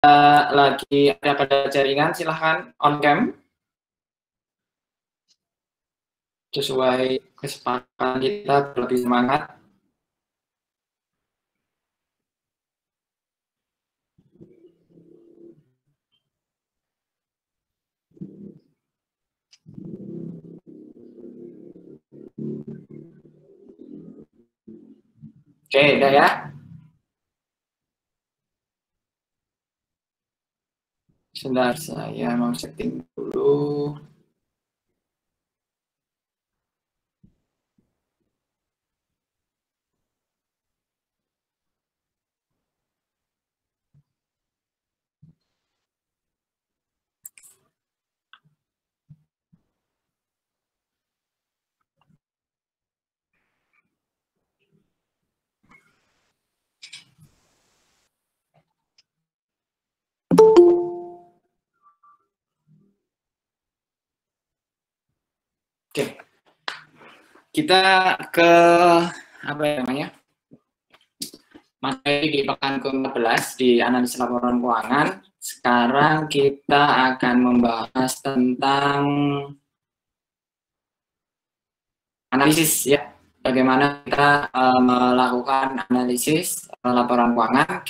lagi ada pada jaringan, silahkan on cam sesuai kesepakatan kita, lebih semangat. Oke, udah ya. Sebentar, saya mau setting dulu. Oke, kita ke apa ya namanya, materi di pekan ke-14 di analisis laporan keuangan. Sekarang kita akan membahas tentang analisis ya, bagaimana kita melakukan analisis laporan keuangan.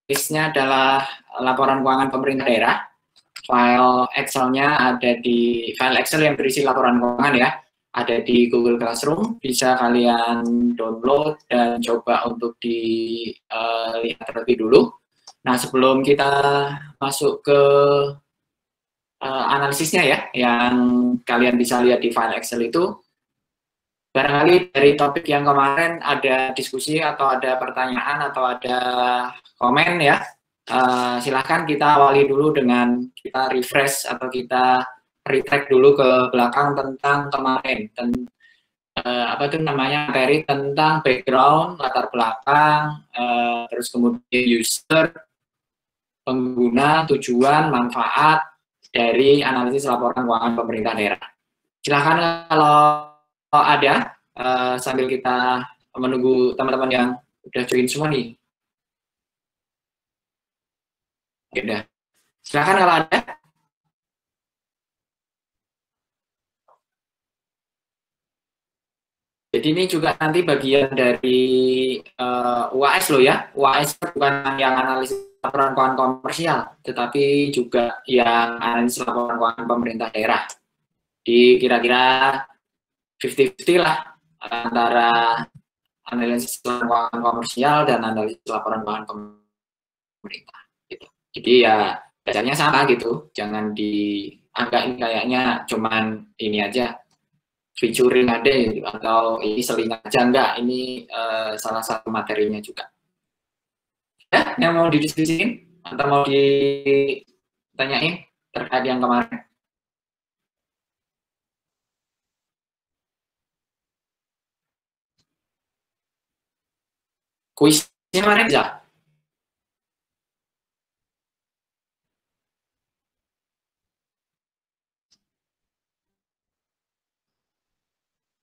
Case-nya adalah laporan keuangan pemerintah daerah. File Excel-nya ada di file Excel yang berisi laporan keuangan ya, ada di Google Classroom, bisa kalian download dan coba untuk dilihat terlebih dulu. Nah, sebelum kita masuk ke analisisnya ya, yang kalian bisa lihat di file Excel itu, barangkali dari topik yang kemarin ada diskusi atau ada pertanyaan atau ada komen ya, silahkan kita awali dulu dengan kita refresh atau kita retrack dulu ke belakang tentang kemarin, apa itu namanya, materi tentang background, latar belakang, terus kemudian user, pengguna, tujuan, manfaat dari analisis laporan keuangan pemerintah daerah. Silahkan kalau ada, sambil kita menunggu teman-teman yang udah join semua nih. Oke, udah. Silahkan kalau ada. Jadi ini juga nanti bagian dari UAS loh ya. UAS bukan yang analisis laporan keuangan komersial, tetapi juga yang analisis laporan keuangan pemerintah daerah. Di kira-kira 50-50 lah antara analisis laporan keuangan komersial dan analisis laporan keuangan pemerintah. Gitu. Jadi ya bacanya sama gitu, jangan dianggap ini kayaknya cuman ini aja, featuring ada gitu, atau ini seling aja, enggak, ini salah satu materinya juga. Ya, yang mau didiskusiin atau mau ditanyain terkait yang kemarin? Kuisnya kemarin bisa?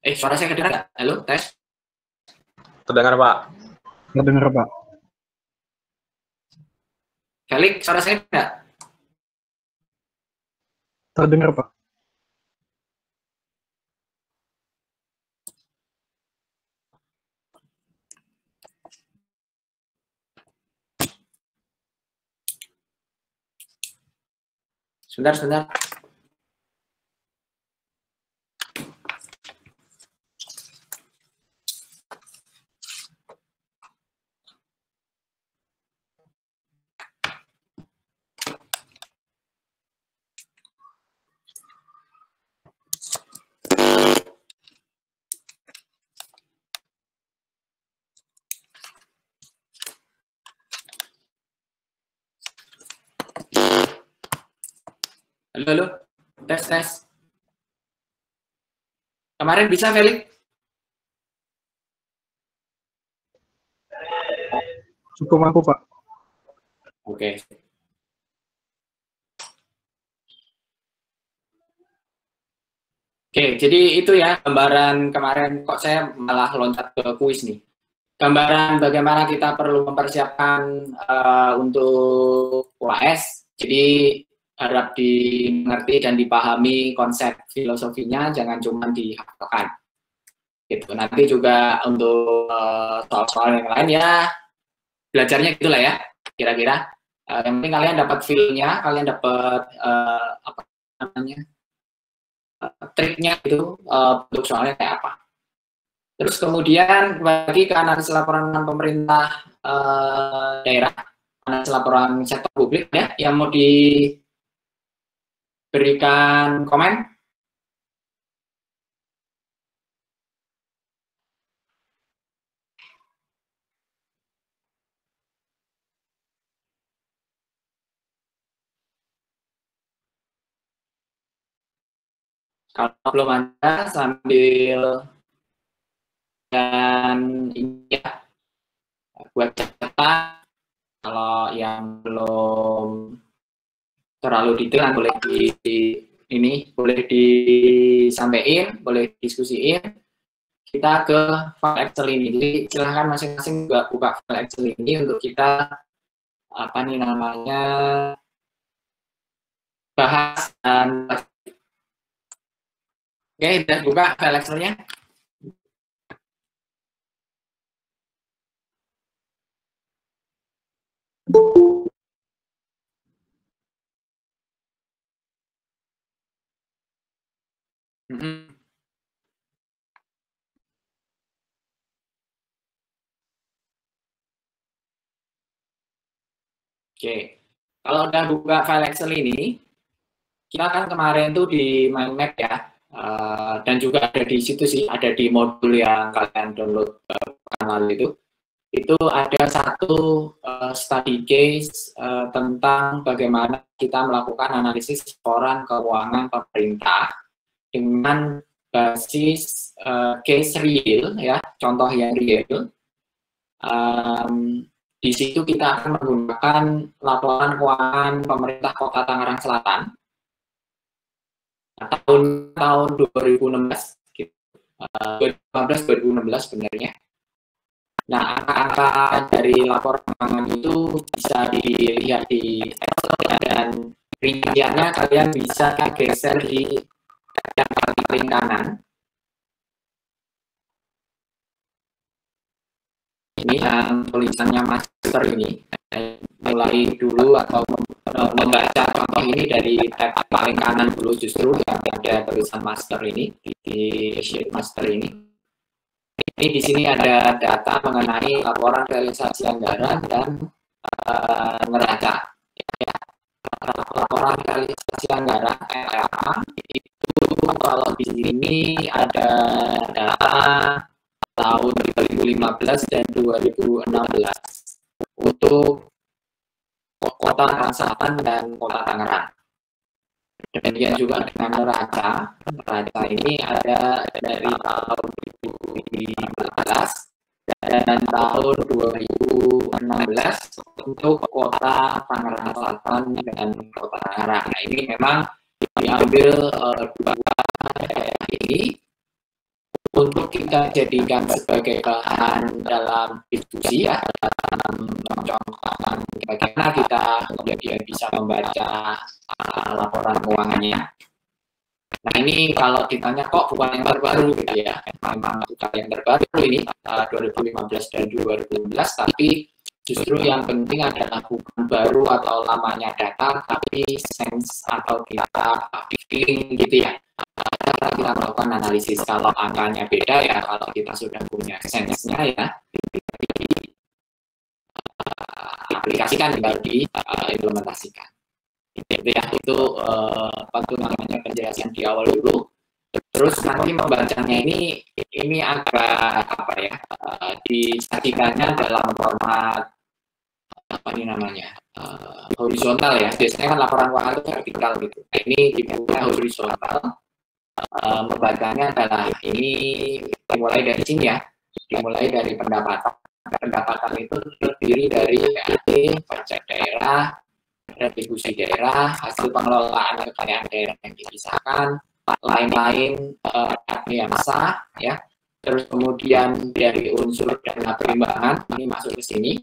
Suara saya kedengar nggak? Halo, tes? Terdengar, Pak. Terdengar, Pak. Felix, suara saya enggak? Terdengar, Pak. Sebentar. Halo, tes. Kemarin bisa, Felix? Cukup mampu, Pak. Oke. Oke, jadi itu ya gambaran kemarin. Kok saya malah loncat ke kuis nih. gambaran bagaimana kita perlu mempersiapkan untuk UAS. Jadi harap dimengerti dan dipahami konsep filosofinya, jangan cuma dihafalkan. Gitu. Nanti juga untuk soal-soal yang lain ya belajarnya gitulah ya, kira-kira. Yang penting kalian dapat feel-nya, kalian dapat apa namanya triknya itu untuk soalnya kayak apa. Terus kemudian bagi ke analisis laporan pemerintah daerah, analisis laporan sektor publik ya, yang mau diberikan komen. Kalau belum ada sambil dan ini ya buat catatan. Kalau yang belum terlalu detail boleh boleh disampaikan, boleh diskusiin. Kita ke file Excel ini. Jadi silahkan masing-masing buka file Excel ini untuk kita apa nih namanya bahas dan oke, udah buka file Excel-nya. Oke, kalau udah buka file Excel ini, kita kan kemarin tuh di mind map ya, dan juga ada di situ sih, ada di modul yang kalian download lalu itu ada satu study case tentang bagaimana kita melakukan analisis laporan keuangan pemerintah dengan basis case real ya, contoh yang real. Di situ kita akan menggunakan laporan keuangan pemerintah Kota Tangerang Selatan tahun 2016, 2015 sebenarnya. Nah, angka-angka dari laporan keuangan itu bisa dilihat di Excel dan rinciannya kalian bisa geser di yang paling kanan. Ini yang tulisannya master ini, mulai dulu atau membaca contoh ini dari tab paling kanan dulu, justru yang ada tulisan master ini di sheet master ini. Ini di sini ada data mengenai laporan realisasi anggaran dan neraca. Ya. Laporan realisasi anggaran (LRA) itu kalau di sini ada data tahun 2015 dan 2016 untuk Kota Tangerang Selatan dan Kota Tangerang. Demikian juga dengan neraca. Neraca ini ada dari tahun 2015 dan tahun 2016 untuk Kota Tangerang Selatan dan Kota Tangerang. Nah, ini memang diambil dua daerah ini untuk kita jadikan sebagai bahan dalam diskusi ya, dalam mencontohkan bagaimana kita kemudian bisa membaca laporan keuangannya. Nah, ini kalau ditanya kok bukan yang terbaru gitu ya, memang bukan yang terbaru ini 2015 dan 2016, tapi justru yang penting adalah bukan baru atau lamanya data, tapi sense atau kita feeling gitu ya. Cara kita melakukan analisis. Kalau angkanya beda ya, kalau kita sudah punya sense-nya ya, aplikasikan, tinggal diimplementasikan. Itu ya, itu apa tuh namanya penjelasan di awal dulu. Terus nanti membacanya ini agak apa ya, disajikannya dalam format apa ini namanya horizontal ya. Biasanya kan laporan keuangan itu vertikal gitu. Nah, ini dibuka horizontal. Membacanya adalah ini dimulai dari sini ya, dimulai dari pendapatan. Pendapatan itu terdiri dari PAT, pajak daerah, retribusi daerah, hasil pengelolaan kekayaan daerah yang dipisahkan, lain-lain yang sah ya, Terus kemudian dari unsur dana perimbangan ini masuk ke sini.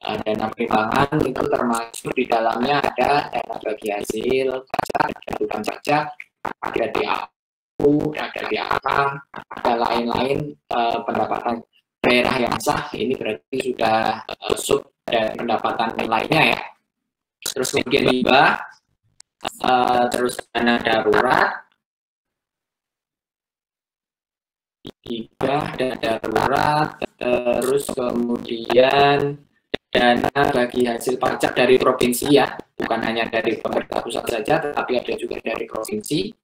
Dana perimbangan itu termasuk di dalamnya ada dana bagi hasil pajak, ada tukang pajak, ada DAU, ada DAK, ada lain-lain pendapatan daerah yang sah. Ini berarti sudah sub dari pendapatan lainnya ya. Terus kemudian hibah, terus dana darurat, dana darurat, terus kemudian dana bagi hasil pajak dari provinsi ya, bukan hanya dari pemerintah pusat saja, tetapi ada juga dari provinsi.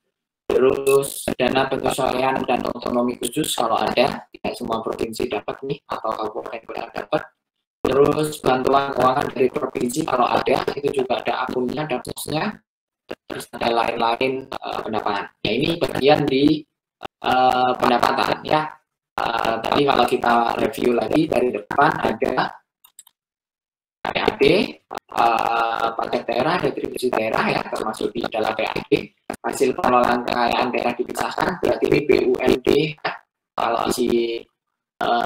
Terus dana penyesuaian dan otonomi khusus kalau ada, tidak semua provinsi dapat nih, atau kabupaten kota dapat. Terus bantuan keuangan dari provinsi kalau ada, itu juga ada akunnya dan posnya. Terus ada lain-lain pendapatan. Ya ini bagian di pendapatan ya. Tadi kalau kita review lagi dari depan ada PAD, pajak daerah, retribusi daerah ya, termasuk di dalam PAD. Hasil pengelolaan kekayaan daerah dipisahkan, berarti ini BUMD ya. Kalau si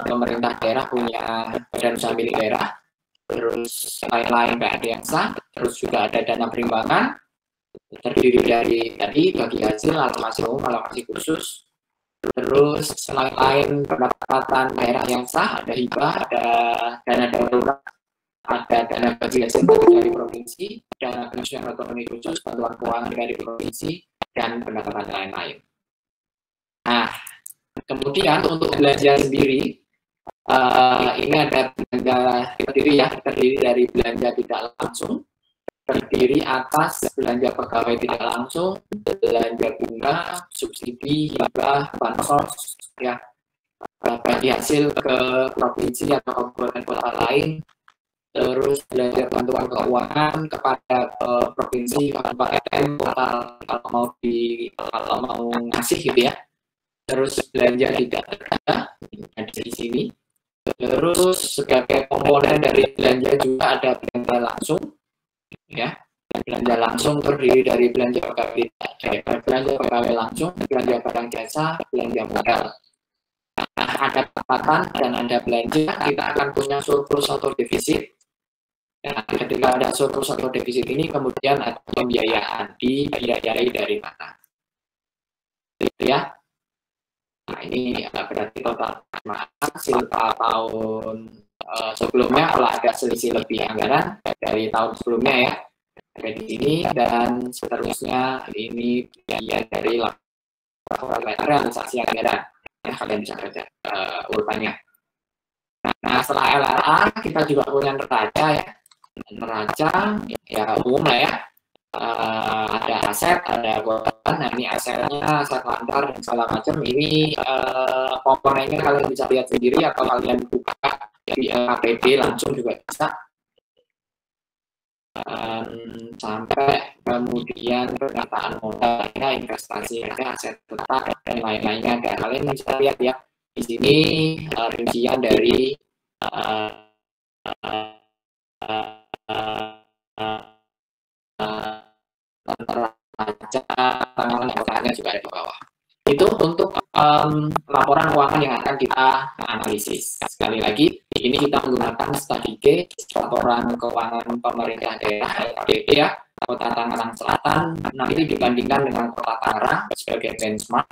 pemerintah daerah punya badan usaha milik daerah, terus lain-lain PAD yang sah, terus juga ada dana perimbangan, terdiri dari tadi bagi hasil, alokasi umum, alokasi khusus, terus lain-lain pendapatan daerah yang sah, ada hibah, ada dana darurat, ada dana bagi hasil dari provinsi, dana penyesuaian otonomi khusus, bantuan keuangan dari provinsi, dan pendapatan lain-lain. Nah, kemudian untuk belanja sendiri, ini ada belanja terdiri dari belanja tidak langsung, terdiri atas belanja pegawai tidak langsung, belanja bunga, subsidi, hibah, bansos, ya, bagi hasil ke provinsi atau kabupaten kota lain. Terus belanja bantuan keuangan kepada provinsi, kabupaten, kota kalau mau ngasih gitu ya. Terus belanja tidak ada di sini. Terus sebagai komponen dari belanja juga ada belanja langsung, ya. Belanja langsung terdiri dari belanja pegawai langsung, belanja barang jasa, belanja modal. Nah, ada pendapatan dan ada belanja, kita akan punya surplus atau defisit. Nah, ketika ada surplus atau defisit ini, kemudian ada pembiayaan, dibiayai dari mana? Gitu ya. Nah, ini berarti total hasil tahun sebelumnya kalau ada selisih lebih anggaran dari tahun sebelumnya ya, ada di sini, dan seterusnya ini bagian dari laporan realisasi anggaran. Ya, kalian bisa baca urutannya. Nah, setelah LRA kita juga punya neraca ya. Neraca ya umum lah ya, ada aset, ada keuangan. Nah, ini asetnya, aset lantar dan segala macam. Ini komponennya kalian bisa lihat sendiri atau kalian buka di APD langsung juga bisa. Sampai kemudian pernyataan modalnya, investasi, ada aset tetap dan lain-lainnya. Dan kalian bisa lihat ya di sini rincian dari neraca, tanggalan keuangannya juga ada di bawah. Itu untuk laporan keuangan yang akan kita analisis. Sekali lagi, ini kita menggunakan studi case, laporan keuangan pemerintah daerah LKPD ya, Kota Tangerang Selatan. Nah, ini dibandingkan dengan Kota Tangerang sebagai benchmark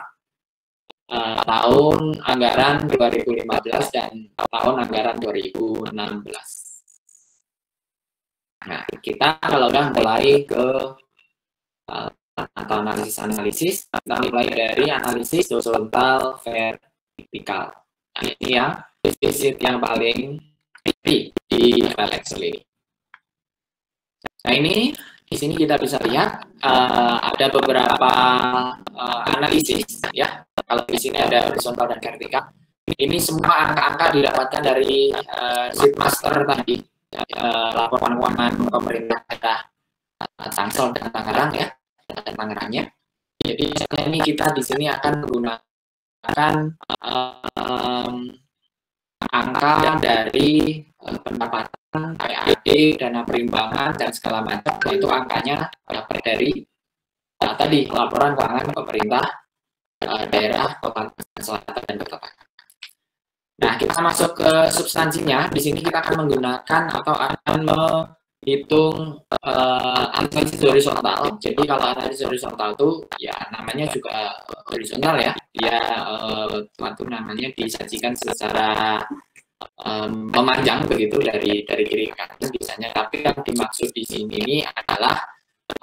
tahun anggaran 2015 dan tahun anggaran 2016. Nah, kita kalau udah mulai ke atau analisis, kita mulai dari analisis horizontal vertikal. Nah, ini ya defisit yang paling tinggi di Excel ini. Nah, ini di sini kita bisa lihat ada beberapa analisis ya. Kalau di sini ada horizontal dan vertikal. Ini semua angka-angka didapatkan dari sheet master tadi, laporan keuangan pemerintah daerah Tangsel dan Tangerang ya, dan Tangerangnya. Jadi ini kita di sini akan menggunakan angka dari pendapatan, PAD, dana perimbangan dan segala macam. Itu angkanya dapat dari tadi laporan keuangan pemerintah daerah Kota Selatan dan Kota Tangerang. Nah, kita masuk ke substansinya. Di sini kita akan menggunakan atau akan menghitung analisis horizontal. Jadi kalau analisis horizontal itu ya namanya juga horizontal ya. Dia suatu namanya disajikan secara memanjang begitu dari kiri ke kanan biasanya. Tapi yang dimaksud di sini adalah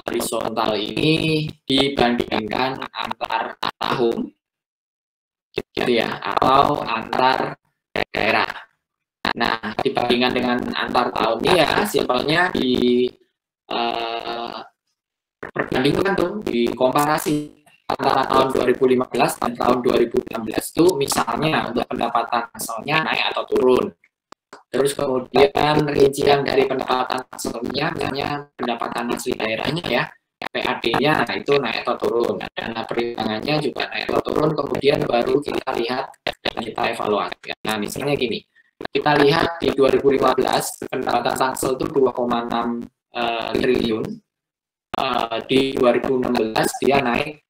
horizontal ini dibandingkan antar tahun, gitu ya, atau antar daerah. Nah, dibandingkan dengan antar tahun ini ya, simpelnya di perbandingkan tuh, dikomparasi antara tahun 2015 dan tahun 2016 tuh misalnya untuk pendapatan asalnya naik atau turun. Terus kemudian rincian dari pendapatan asalnya, misalnya pendapatan asli daerahnya ya, PAD-nya itu naik atau turun, dana perimbangannya juga naik atau turun, kemudian baru kita lihat dan kita evaluasi. Nah, misalnya gini, kita lihat di 2015 pendapatan Tangsel itu 2,6 triliun, di 2016 dia naik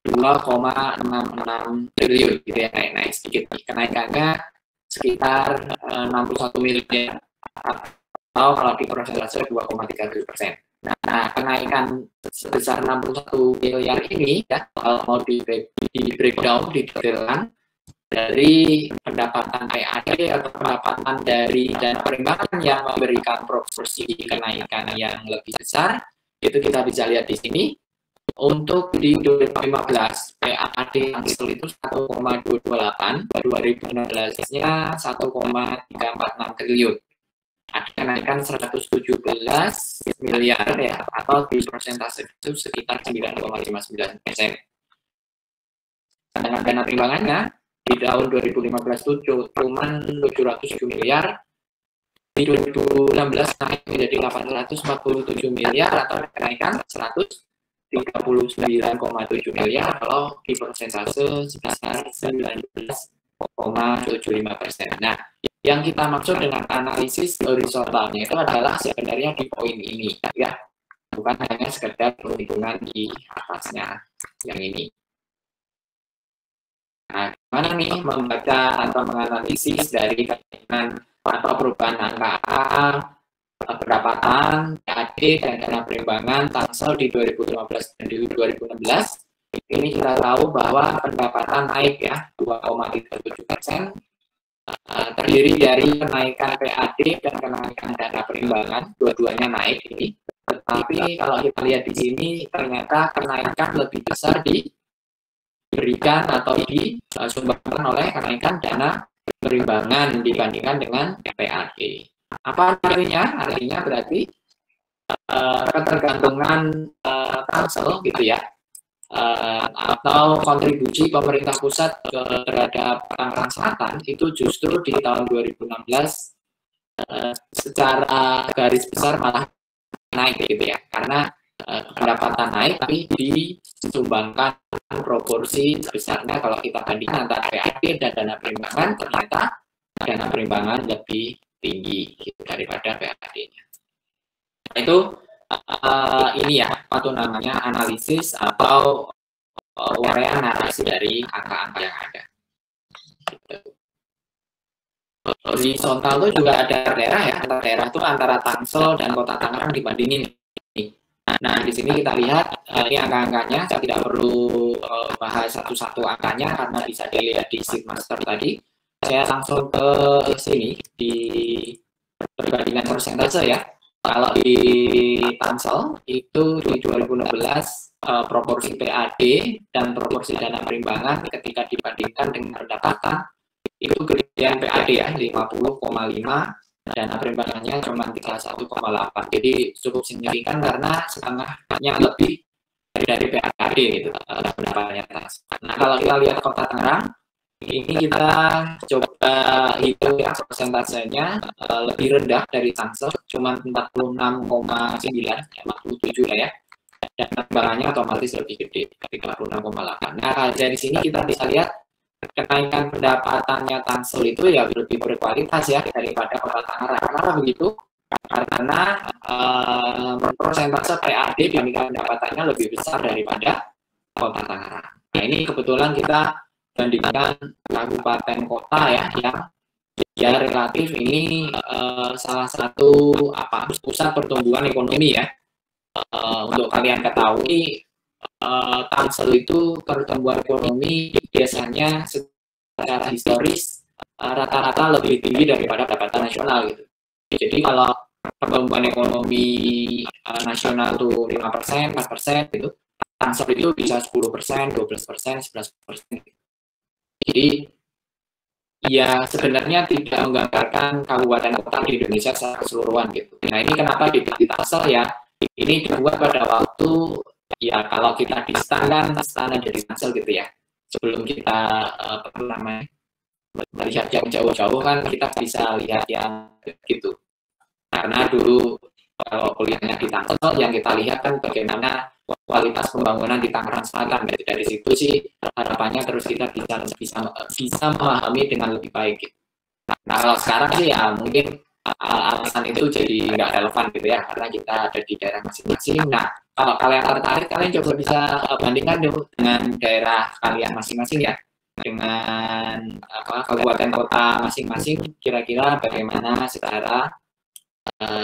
2,66 triliun, gitu ya, naik sedikit. Kenaikannya sekitar 61 miliar, atau kalau di persentase 2,37%. Nah, kenaikan sebesar 61 miliar ini ya, kalau mau di breakdown, didetailkan dari pendapatan PAD atau pendapatan dari dana perimbangan yang memberikan proporsi kenaikan yang lebih besar, itu kita bisa lihat di sini. Untuk di 2015 PAD Tangsel itu 1,228, 2016-nya 1,346 triliun. Ada kenaikan 117 miliar ya, atau di persentase itu sekitar 9,59%. Sedangkan dana perimbangannya di tahun 2015 itu cuma 707 miliar, di 2016 naik menjadi 847 miliar atau kenaikan 139,7 miliar, kalau di persentase sebesar 19,75%. Nah, yang kita maksud dengan analisis horizontalnya itu adalah sebenarnya di poin ini, ya, bukan hanya sekedar perhitungan di atasnya yang ini. Nah, gimana nih membaca atau menganalisis dari kenaikan atau perubahan angka pendapatan, PAD, dan dana perimbangan Tangsel di 2015 dan di 2016? Ini kita tahu bahwa pendapatan naik ya 2,37%, terdiri dari kenaikan PAD dan kenaikan dana perimbangan, dua-duanya naik ini. Tetapi kalau kita lihat di sini ternyata kenaikan lebih besar diberikan atau disumbangkan oleh kenaikan dana perimbangan dibandingkan dengan PAD. Apa artinya? Artinya berarti ketergantungan Tangsel gitu ya, atau kontribusi pemerintah pusat terhadap Tangerang Selatan itu justru di tahun 2016 secara garis besar malah naik gitu ya, karena pendapatan naik tapi disumbangkan proporsi sebesarnya kalau kita bandingkan antara PAD dan dana perimbangan, ternyata dana perimbangan lebih tinggi gitu daripada PAD-nya. Itu ini ya, apa tuh namanya, analisis atau uraian narasi dari angka-angka yang ada. Gitu. Horizontal itu juga ada daerah ya, antar daerah itu antara Tangsel dan Kota Tangerang dibandingin. Nah, di sini kita lihat ini angka-angkanya, saya tidak perlu bahas satu-satu angkanya karena bisa dilihat di sheet master tadi. Saya langsung ke sini di perbandingan persentase ya. Kalau di Tangsel itu di 2016 proporsi PAD dan proporsi dana perimbangan ketika dibandingkan dengan pendapatan itu gedean PAD ya 50,5, dana perimbangannya cuma 31,8. Jadi cukup signifikan karena setengahnya lebih dari PAD gitu pendapatannya. Nah, kalau kita lihat Kota Tangerang, ini kita coba hitung ya persentasenya lebih rendah dari Tangsel, cuma 46,9, 47 lah ya. Dan perimbangannya otomatis lebih gede, 36,8. Nah, dari sini kita bisa lihat kenaikan pendapatannya Tangsel itu ya lebih berkualitas ya daripada Kota Tangerang. Kenapa begitu? Karena persentase PAD dibandingkan pendapatannya lebih besar daripada Kota Tangerang. Nah, ini kebetulan kita bandingkan kabupaten kota ya yang ya relatif ini salah satu pusat pertumbuhan ekonomi ya. Untuk kalian ketahui, Tangsel itu pertumbuhan ekonomi biasanya secara historis rata-rata lebih tinggi daripada pendapatan nasional gitu. Jadi kalau pertumbuhan ekonomi nasional itu 5%, 4% gitu, Tangsel itu bisa 10%, 12%, 11%. Jadi ya sebenarnya tidak menggambarkan kabupaten kota di Indonesia secara keseluruhan gitu. Nah ini kenapa di Tangsel ya, ini dibuat pada waktu ya kalau kita di stan kan stan ada di Tangsel gitu ya. Sebelum kita melihat yang jauh-jauh kan kita bisa lihat yang gitu. Karena dulu kalau kuliahnya di Tangsel yang kita lihat kan bagaimana kualitas pembangunan di Tangerang Selatan. Jadi dari situ sih harapannya terus kita bisa memahami dengan lebih baik. Nah kalau sekarang sih ya mungkin alasan itu jadi nggak relevan gitu ya karena kita ada di daerah masing-masing. Nah kalau kalian tertarik kalian coba bisa bandingkan dengan daerah kalian masing-masing ya, dengan kabupaten kota masing-masing kira-kira bagaimana secara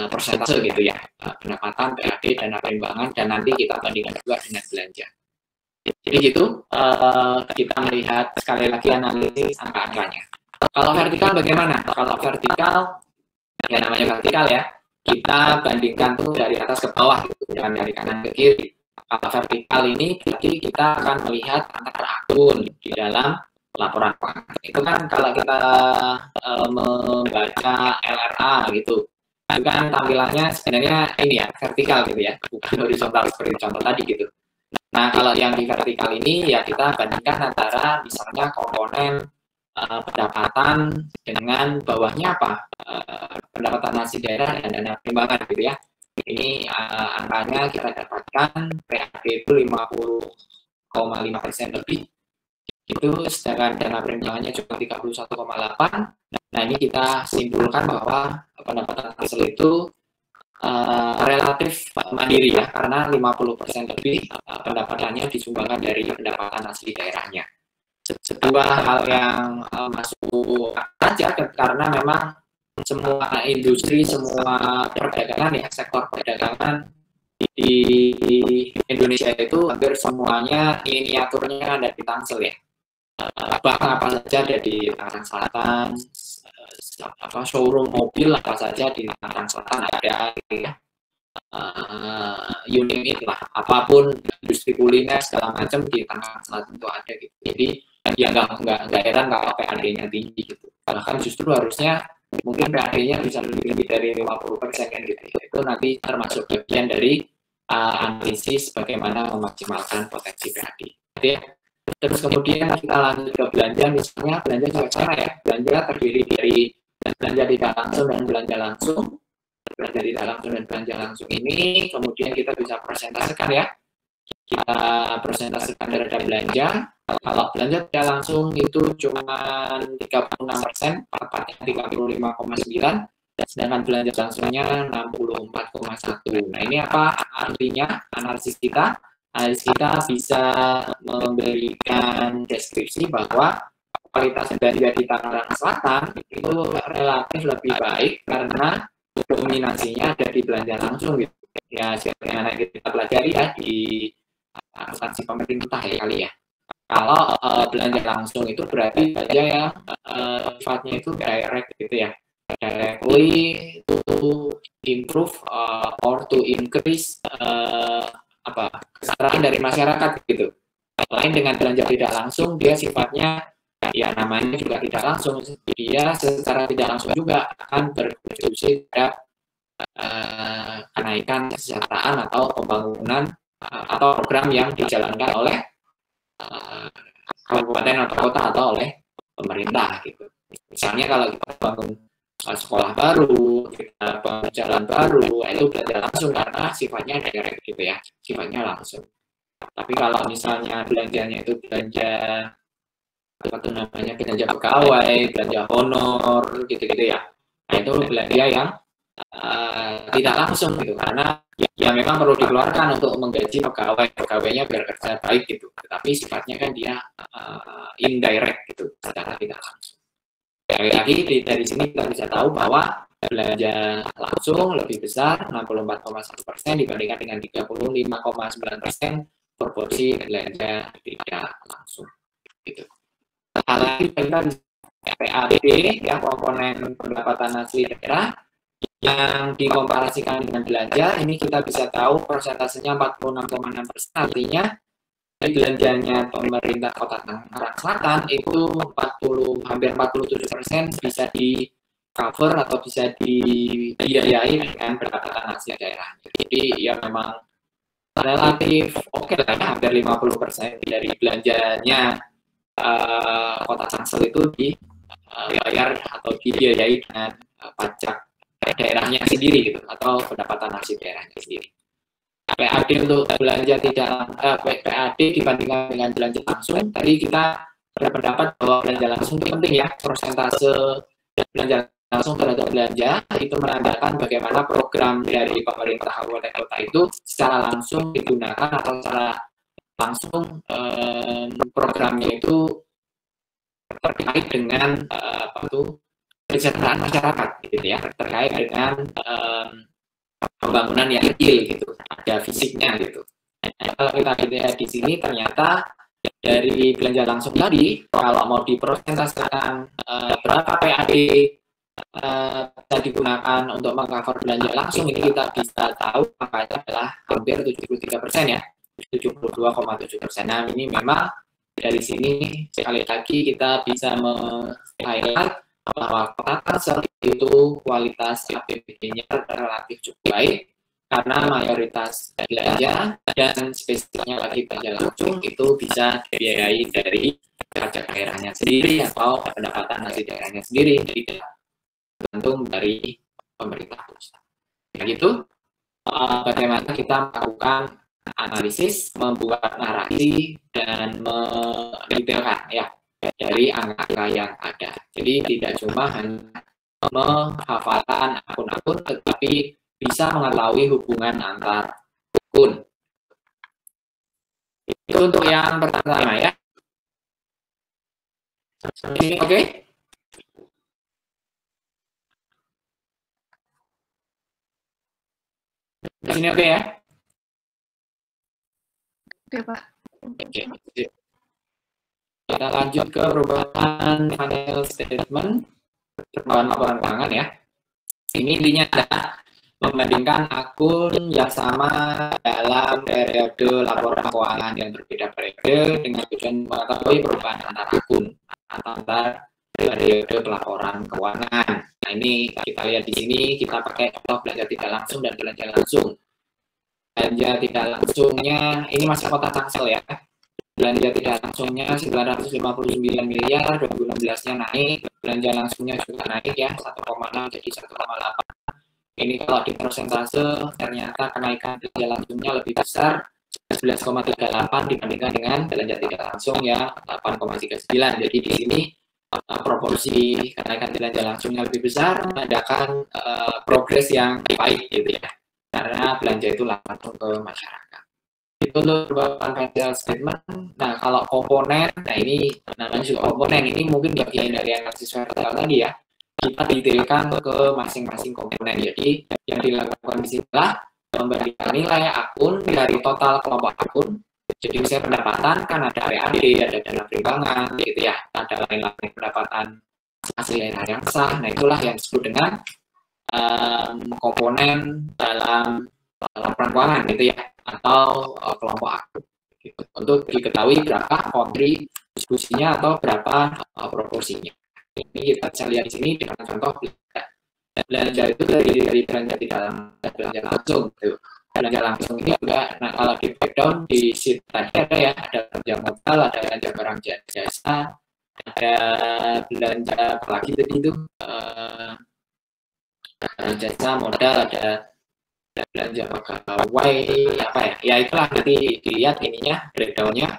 persentase gitu ya, pendapatan, PAD, dana perimbangan, dan nanti kita bandingkan juga dengan belanja. Jadi gitu, kita melihat sekali lagi analisis angka-angkanya. Kalau vertikal bagaimana? Kalau vertikal, ya namanya vertikal ya, kita bandingkan tuh dari atas ke bawah, gitu, jangan dari kanan ke kiri. Kalau vertikal ini, berarti kita akan melihat antar akun di dalam laporan keuangan. Itu kan kalau kita membaca LRA gitu, itu kan tampilannya sebenarnya ini ya vertikal gitu ya, bukan horizontal seperti contoh tadi gitu. Nah kalau yang di vertikal ini ya kita bandingkan antara misalnya komponen pendapatan dengan bawahnya apa, pendapatan asli daerah dan dana perimbangan gitu ya. Ini angkanya kita dapatkan PAD itu 50,5% lebih itu, sedangkan dana perimbangannya cuma 31,8. Nah ini kita simpulkan bahwa pendapatan Tangsel itu relatif mandiri ya, karena 50% lebih pendapatannya disumbangkan dari pendapatan asli daerahnya. Sebuah hal yang masuk saja karena memang semua industri, semua perdagangan ya, sektor perdagangan di Indonesia itu hampir semuanya miniaturnya ada di Tangsel ya. Bahkan apa saja ada di Tangerang Selatan, showroom mobil apa saja di Tangerang Selatan ada ya. Unit lah, apapun industri kuliner segala macam di Tangerang Selatan itu ada gitu. Jadi ya nggak heran kalau PAD-nya tinggi gitu. Bahkan justru harusnya mungkin PAD-nya bisa lebih tinggi dari 50% kan gitu. Itu nanti termasuk bagian dari analisis bagaimana memaksimalkan potensi PAD. Jadi, terus kemudian kita lanjut ke belanja, misalnya belanja juga sama ya. Belanja terdiri dari belanja tidak langsung dan belanja langsung. Belanja tidak langsung dan belanja langsung ini kemudian kita bisa presentasikan ya. Kita presentasikan terhadap belanja. Kalau belanja tidak langsung itu cuma 36%, tepatnya 35,9%. Sedangkan belanja langsungnya 64,1%. Nah ini apa artinya analisis kita? Analisis kita bisa memberikan deskripsi bahwa kualitas belanja di Tangerang Selatan itu relatif lebih baik karena dominasinya ada di belanja langsung gitu. Ya sebagaimana kita pelajari ya di instansi pemerintah ya kali ya. Kalau belanja langsung itu berarti belanja yang sifatnya itu direct gitu ya. Directly to improve or to increase kesejahteraan dari masyarakat gitu. Lain dengan belanja tidak langsung, dia sifatnya ya namanya juga tidak langsung, dia secara tidak langsung juga akan berkontribusi terhadap kenaikan kesejahteraan atau pembangunan atau program yang dijalankan oleh kabupaten atau kota atau oleh pemerintah gitu. Misalnya kalau kita bangun sekolah baru, kita bangun jalan baru, itu belanja langsung karena sifatnya direct gitu ya, sifatnya langsung. Tapi kalau misalnya belanjanya itu belanja belanja pegawai, belanja honor gitu-gitu ya, nah itu belanja yang tidak langsung gitu karena ya memang perlu dikeluarkan untuk menggaji pegawainya biar kerja baik gitu, tetapi sifatnya kan dia indirect gitu secara tidak langsung. Sekali lagi dari sini kita bisa tahu bahwa belanja langsung lebih besar 64,1% dibandingkan dengan 35,9% proporsi belanja tidak langsung. Gitu. Hal lain kita bisa PAD ya, komponen pendapatan asli daerah yang dikomparasikan dengan belanja, ini kita bisa tahu persentasenya 46,6%, artinya belanjanya pemerintah Kota Tangerang Selatan itu hampir 47% bisa di cover atau bisa dibiayai dengan pendapatan asli daerah. Jadi ya memang relatif oke lah ya, hampir 50% dari belanjanya Kota Tangsel itu dibayar atau dibiayai dengan pajak daerahnya sendiri gitu, atau pendapatan asli daerahnya sendiri. PAD untuk belanja PAD dibandingkan dengan belanja langsung, tadi kita berpendapat bahwa belanja langsung itu penting ya, persentase belanja langsung terhadap belanja itu menandakan bagaimana program dari pemerintah kabupaten kota itu secara langsung digunakan atau secara langsung programnya itu terkait dengan kesejahteraan masyarakat gitu ya, terkait dengan pembangunan yang kecil gitu, ada fisiknya gitu. Nah, kalau kita lihat di sini ternyata dari belanja langsung tadi, kalau mau dipresentasikan berapa PAD bisa digunakan untuk mengcover belanja langsung, ini kita bisa tahu angkanya adalah hampir 73% ya, 72,7%. Nah ini memang dari sini sekali lagi kita bisa meng-highlight bahwa Kota Tangsel itu kualitas APBD-nya relatif cukup baik karena mayoritas belanja dan spesifiknya lagi belanja langsung itu bisa dibiayai dari pajak daerahnya sendiri atau pendapatan hasil daerahnya sendiri, jadi tergantung dari pemerintah pusat. Begitu bagaimana kita melakukan analisis, membuat narasi dan mendetailkan ya dari angka-angka yang ada. Jadi tidak cuma hanya menghafalkan akun-akun, tetapi bisa mengetahui hubungan antar akun. Itu untuk yang pertama ya. Ini oke? Di sini oke ya? Oke, Pak. Oke. Kita lanjut ke perubahan financial statement, perubahan laporan keuangan ya. Ini intinya adalah membandingkan akun yang sama dalam periode laporan keuangan yang berbeda periode dengan tujuan mengetahui perubahan antar akun atau antar periode pelaporan keuangan. Nah ini kita lihat di sini, kita pakai contoh belanja tidak langsung dan belanja langsung. Belanja tidak langsungnya ini masih Kota Tangsel ya. Belanja tidak langsungnya 959 miliar, 2016-nya naik, belanja langsungnya juga naik ya, 1,6 jadi 1,8. Ini kalau di persentase ternyata kenaikan belanja langsungnya lebih besar, 11,38 dibandingkan dengan belanja tidak langsung ya 8,39. Jadi di sini proporsi kenaikan belanja langsungnya lebih besar, menandakan progres yang baik gitu ya, karena belanja itu langsung ke masyarakat. Itu untuk perubahan financial statement. Nah kalau komponen, nah ini namanya juga komponen, ini mungkin bagian dari analisis vertikal tadi ya, kita detailkan ke masing-masing komponen. Jadi yang dilakukan di sini adalah membandingkan nilai akun dari total kelompok akun. Jadi misalnya pendapatan kan ada PAD, ada dana perimbangan gitu ya, ada lain-lain pendapatan hasil daerah yang sah. Nah itulah yang disebut dengan komponen dalam laporan keuangan gitu ya, atau kelompok akun gitu. Untuk diketahui berapa kontribusinya atau berapa proporsinya. Ini kita bisa lihat di sini dengan contoh belanja itu dari belanja tidak belanja langsung gitu. Belanja langsung ini juga, nah kalau di breakdown di sheet tadi ada ya, ada belanja modal, ada belanja barang jasa, ada belanja apalagi tadi itu jasa, modal, ada belanja pegawai apa ya, ya itulah nanti dilihat ininya breakdownnya.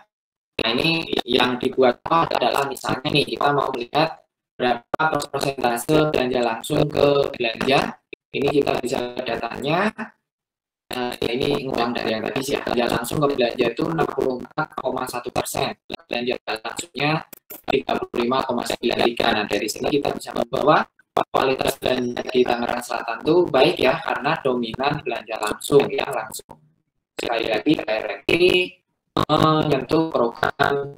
Nah ini yang dibuat adalah misalnya nih kita mau melihat berapa persentase belanja langsung ke belanja, ini kita bisa datanya Ya ini ngulang dari yang tadi sih ya. Belanja langsung ke belanja itu 64,1%. Belanja langsungnya 35,93. Nah, dari sini kita bisa membawa kualitas belanja di Tangerang Selatan itu baik ya, karena dominan belanja langsung ya, langsung. Sekali lagi, DRRI menyentuh program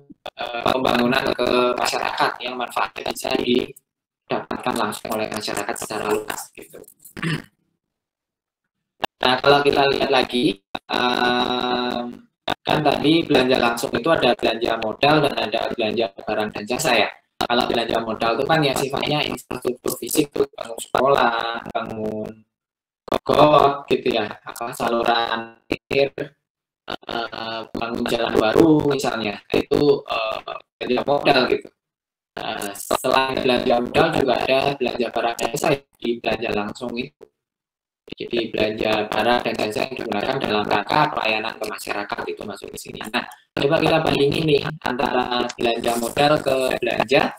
pembangunan ke masyarakat yang manfaatnya bisa didapatkan langsung oleh masyarakat secara luas gitu. Nah, kalau kita lihat lagi, kan tadi belanja langsung itu ada belanja modal dan ada belanja barang dan jasa ya. Kalau belanja modal itu kan ya sifatnya infrastruktur fisik, tuh, bangun sekolah, bangun got gitu ya, apa saluran air, bangun jalan baru misalnya, itu belanja modal gitu. Selain belanja modal juga ada belanja barang dan jasa di belanja langsung itu. Jadi belanja barang dan jasa yang digunakan dalam rangka pelayanan ke masyarakat itu masuk di sini. Nah, coba kita bandingin nih antara belanja modal ke belanja.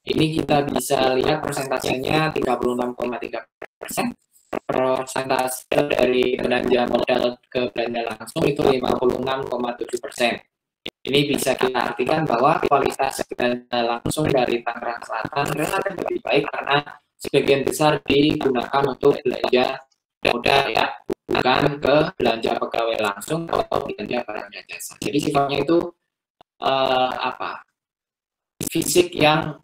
Ini kita bisa lihat persentasenya 36,3%. Persentase dari belanja modal ke belanja langsung itu 56,7%. Ini bisa kita artikan bahwa kualitas belanja langsung dari Tangerang Selatan relatif lebih baik karena sebagian besar digunakan untuk belanja modal ya, bukan ke belanja pegawai langsung atau belanja barang dan jasa. Jadi sifatnya itu fisik yang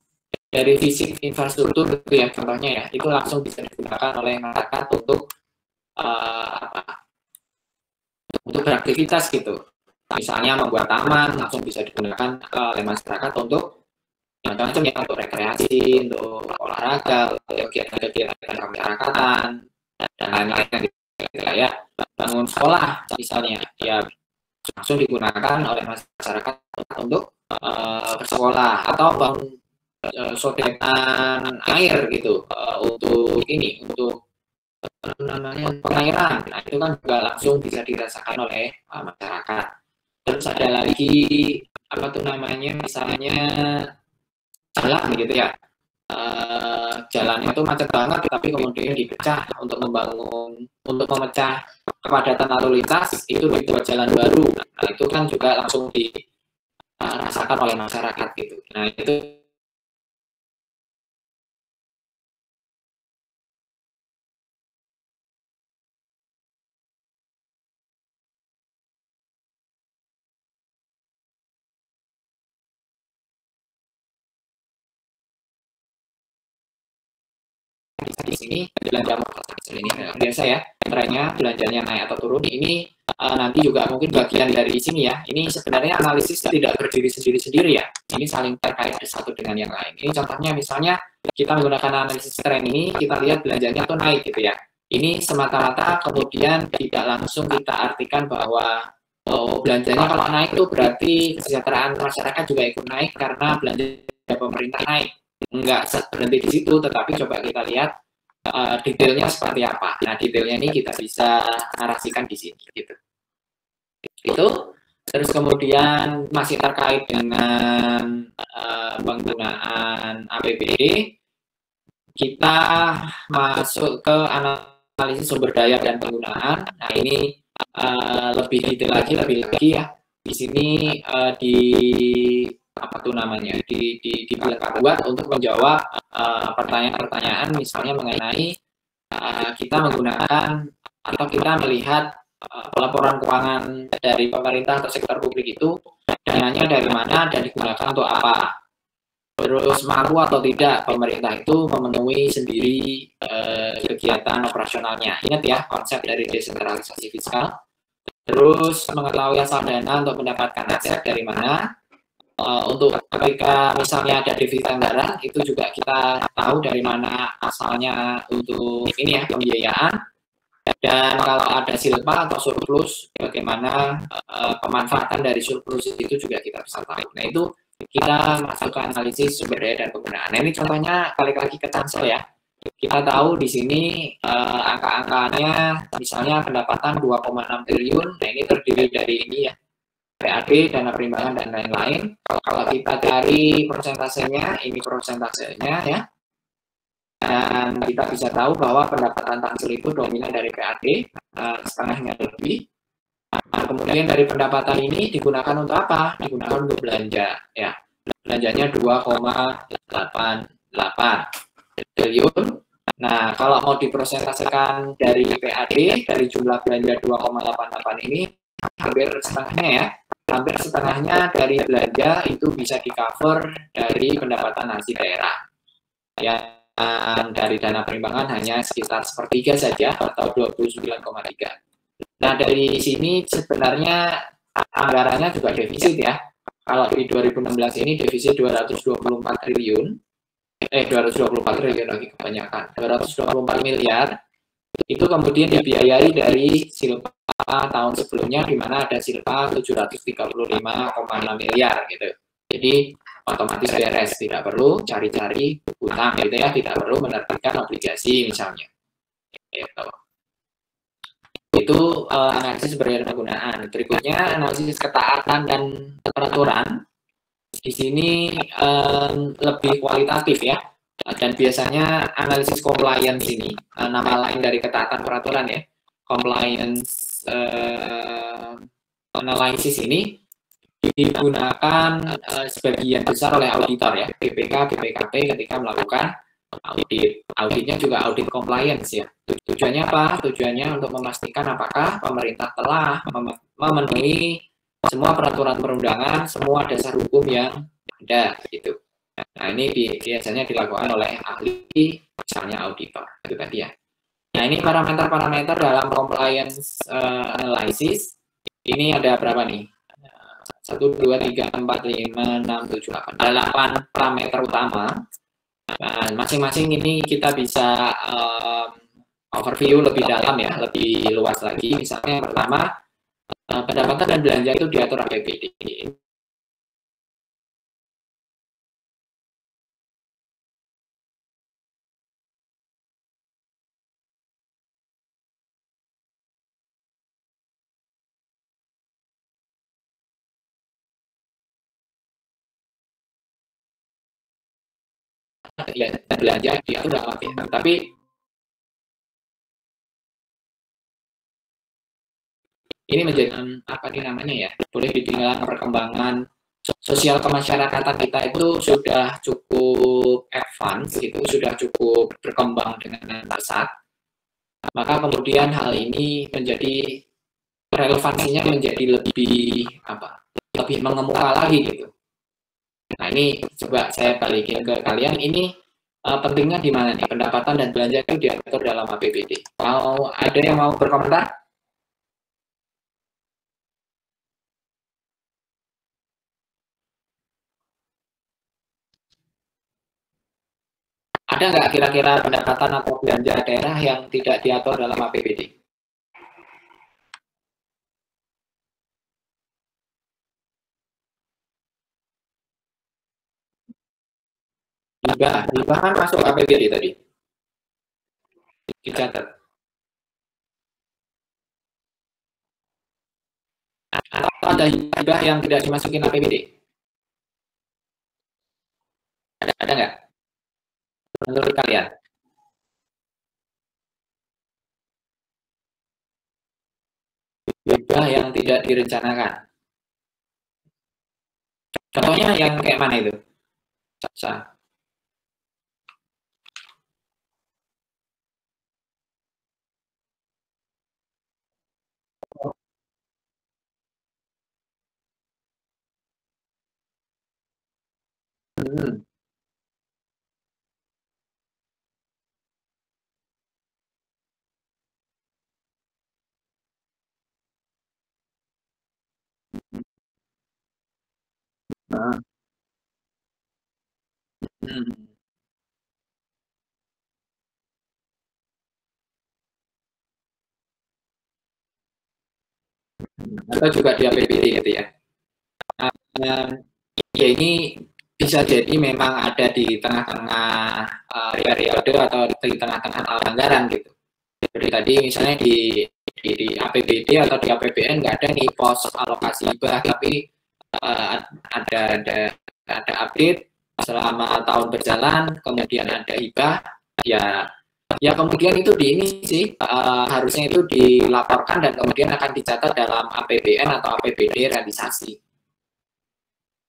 dari fisik infrastruktur itu ya, contohnya ya, itu langsung bisa digunakan oleh masyarakat untuk untuk beraktivitas gitu. Misalnya membuat taman langsung bisa digunakan oleh masyarakat untuk macam-macam ya, untuk rekreasi, untuk olahraga, kegiatan-kegiatan kemasyarakatan dan lain-lain gitu ya. Bangun sekolah misalnya ya langsung digunakan oleh masyarakat untuk bersekolah, atau bangun sodetan air gitu untuk ini, untuk pengairan. Nah, itu kan juga langsung bisa dirasakan oleh masyarakat. Terus ada lagi misalnya jalan gitu ya. Jalannya itu macet banget, tapi kemudian dipecah untuk memecah kepadatan lalu lintas, itu dibuat jalan baru. Nah, itu kan juga langsung dirasakan oleh masyarakat gitu. Nah, itu di sini belanja modal ini biasa ya, trennya belanjanya naik atau turun. Ini nanti juga mungkin bagian dari sini ya. Ini sebenarnya analisis tidak berdiri sendiri-sendiri ya. Ini saling terkait satu dengan yang lain. Ini contohnya misalnya kita menggunakan analisis tren ini, kita lihat belanjanya tuh naik gitu ya. Ini semata-mata kemudian tidak langsung kita artikan bahwa belanjanya kalau naik itu berarti kesejahteraan masyarakat juga ikut naik karena belanja pemerintah naik. Enggak berhenti di situ, tetapi coba kita lihat detailnya seperti apa. Nah, detailnya ini kita bisa narasikan di sini gitu. Itu terus kemudian masih terkait dengan penggunaan APBD, kita masuk ke analisis sumber daya dan penggunaan. Nah, ini lebih detail lagi, ya. Di sini dibuat untuk menjawab pertanyaan-pertanyaan misalnya mengenai kita menggunakan atau kita melihat laporan keuangan dari pemerintah atau sektor publik itu dananya dari mana dan digunakan untuk apa. Terus mampu atau tidak pemerintah itu memenuhi sendiri kegiatan operasionalnya. Ingat ya konsep dari desentralisasi fiskal. Terus mengetahui asal dana untuk mendapatkan aset dari mana. Untuk ketika misalnya ada defisit anggaran, itu juga kita tahu dari mana asalnya untuk ini ya, pembiayaan. Dan kalau ada silpa atau surplus, bagaimana pemanfaatan dari surplus itu juga kita bisa tahu. Nah, itu kita masuk ke analisis sumber daya dan penggunaan. Nah, ini contohnya balik lagi ke Tangsel ya. Kita tahu di sini angka-angkanya misalnya pendapatan 2,6 triliun. Nah, ini terdiri dari ini ya, PAD, dana perimbangan, dan lain-lain. Kalau kita cari persentasenya, ini persentasenya ya. Dan kita bisa tahu bahwa pendapatan Tangsel itu dominan dari PAD, setengahnya lebih. Nah, kemudian dari pendapatan ini digunakan untuk apa? Digunakan untuk belanja. Ya, belanjanya 2,88 triliun. Nah, kalau mau dipresentasikan dari PAD, dari jumlah belanja 2,88 ini, hampir setengahnya ya. Hampir setengahnya dari belanja itu bisa di-cover dari pendapatan hasil daerah. Yang dari dana perimbangan hanya sekitar sepertiga saja atau 29,3. Nah, dari sini sebenarnya anggarannya juga defisit ya. Kalau di 2016 ini defisit 224 triliun. 224 triliun lagi kebanyakan. 224 miliar. Itu kemudian dibiayai dari Silpa tahun sebelumnya di mana ada Silpa 735,6 miliar gitu. Jadi otomatis beres, tidak perlu cari-cari utang gitu ya, tidak perlu menerbitkan obligasi misalnya. Gitu. Itu analisis berdaya penggunaan. Berikutnya analisis ketaatan dan peraturan. Di sini lebih kualitatif ya. Dan biasanya analisis compliance ini, nama lain dari ketaatan peraturan ya, compliance analisis ini digunakan sebagian besar oleh auditor ya, BPK, BPKP ketika melakukan audit. Auditnya juga audit compliance ya. Tujuannya apa? Tujuannya untuk memastikan apakah pemerintah telah memenuhi semua peraturan perundangan, semua dasar hukum yang ada gitu. Nah, ini biasanya dilakukan oleh ahli, misalnya auditor. Itu tadi ya. Nah, ini parameter-parameter dalam compliance analysis. Ini ada berapa nih? 1, 2, 3, 4, 5, 6, 7, 8. Ada 8 parameter utama. Nah, masing-masing ini kita bisa overview lebih dalam ya, lebih luas lagi. Misalnya yang pertama, pendapatan dan belanja itu diatur APBD. Ya, belanja diatur dalam APBD. Tapi ini menjadi apa nih namanya ya? Boleh dibilang perkembangan sosial kemasyarakatan kita itu sudah cukup advance gitu, sudah cukup berkembang dengan pesat. Maka kemudian hal ini menjadi relevansinya menjadi lebih apa? Lebih mengemuka lagi gitu. Nah, ini coba saya balikin ke kalian, ini pentingnya di mana nih? Pendapatan dan belanja itu diatur dalam APBD. Ada yang mau berkomentar? Ada nggak kira-kira pendapatan atau belanja daerah yang tidak diatur dalam APBD? Hibah kan masuk APBD tadi. Dicatat. Atau ada hibah yang tidak dimasukin APBD? Ada nggak? Menurut kalian? Hibah yang tidak direncanakan. Contohnya yang kayak mana itu? Atau juga di APBD gitu ya. Ya ini bisa jadi memang ada di tengah-tengah periode atau di tengah-tengah anggaran gitu. Jadi tadi misalnya di APBD atau di APBN nggak ada nih pos alokasi hibah, tapi ada update selama tahun berjalan, kemudian ada hibah, ya kemudian itu di ini sih harusnya itu dilaporkan dan kemudian akan dicatat dalam APBN atau APBD realisasi.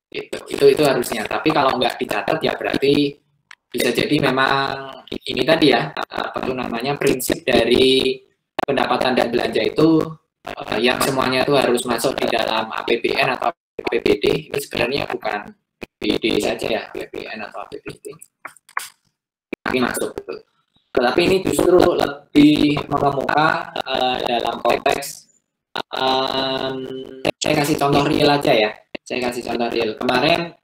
Itu harusnya. Tapi kalau nggak dicatat ya berarti bisa jadi memang ini tadi ya apa tuh namanya prinsip dari pendapatan dan belanja itu yang semuanya itu harus masuk di dalam APBN atau APBD. Ini sebenarnya bukan BD saja ya, APBN atau APBD. Ini masuk betul. Tetapi ini justru lebih mengemuka dalam konteks saya kasih contoh real aja ya. Saya kasih contoh real. Kemarin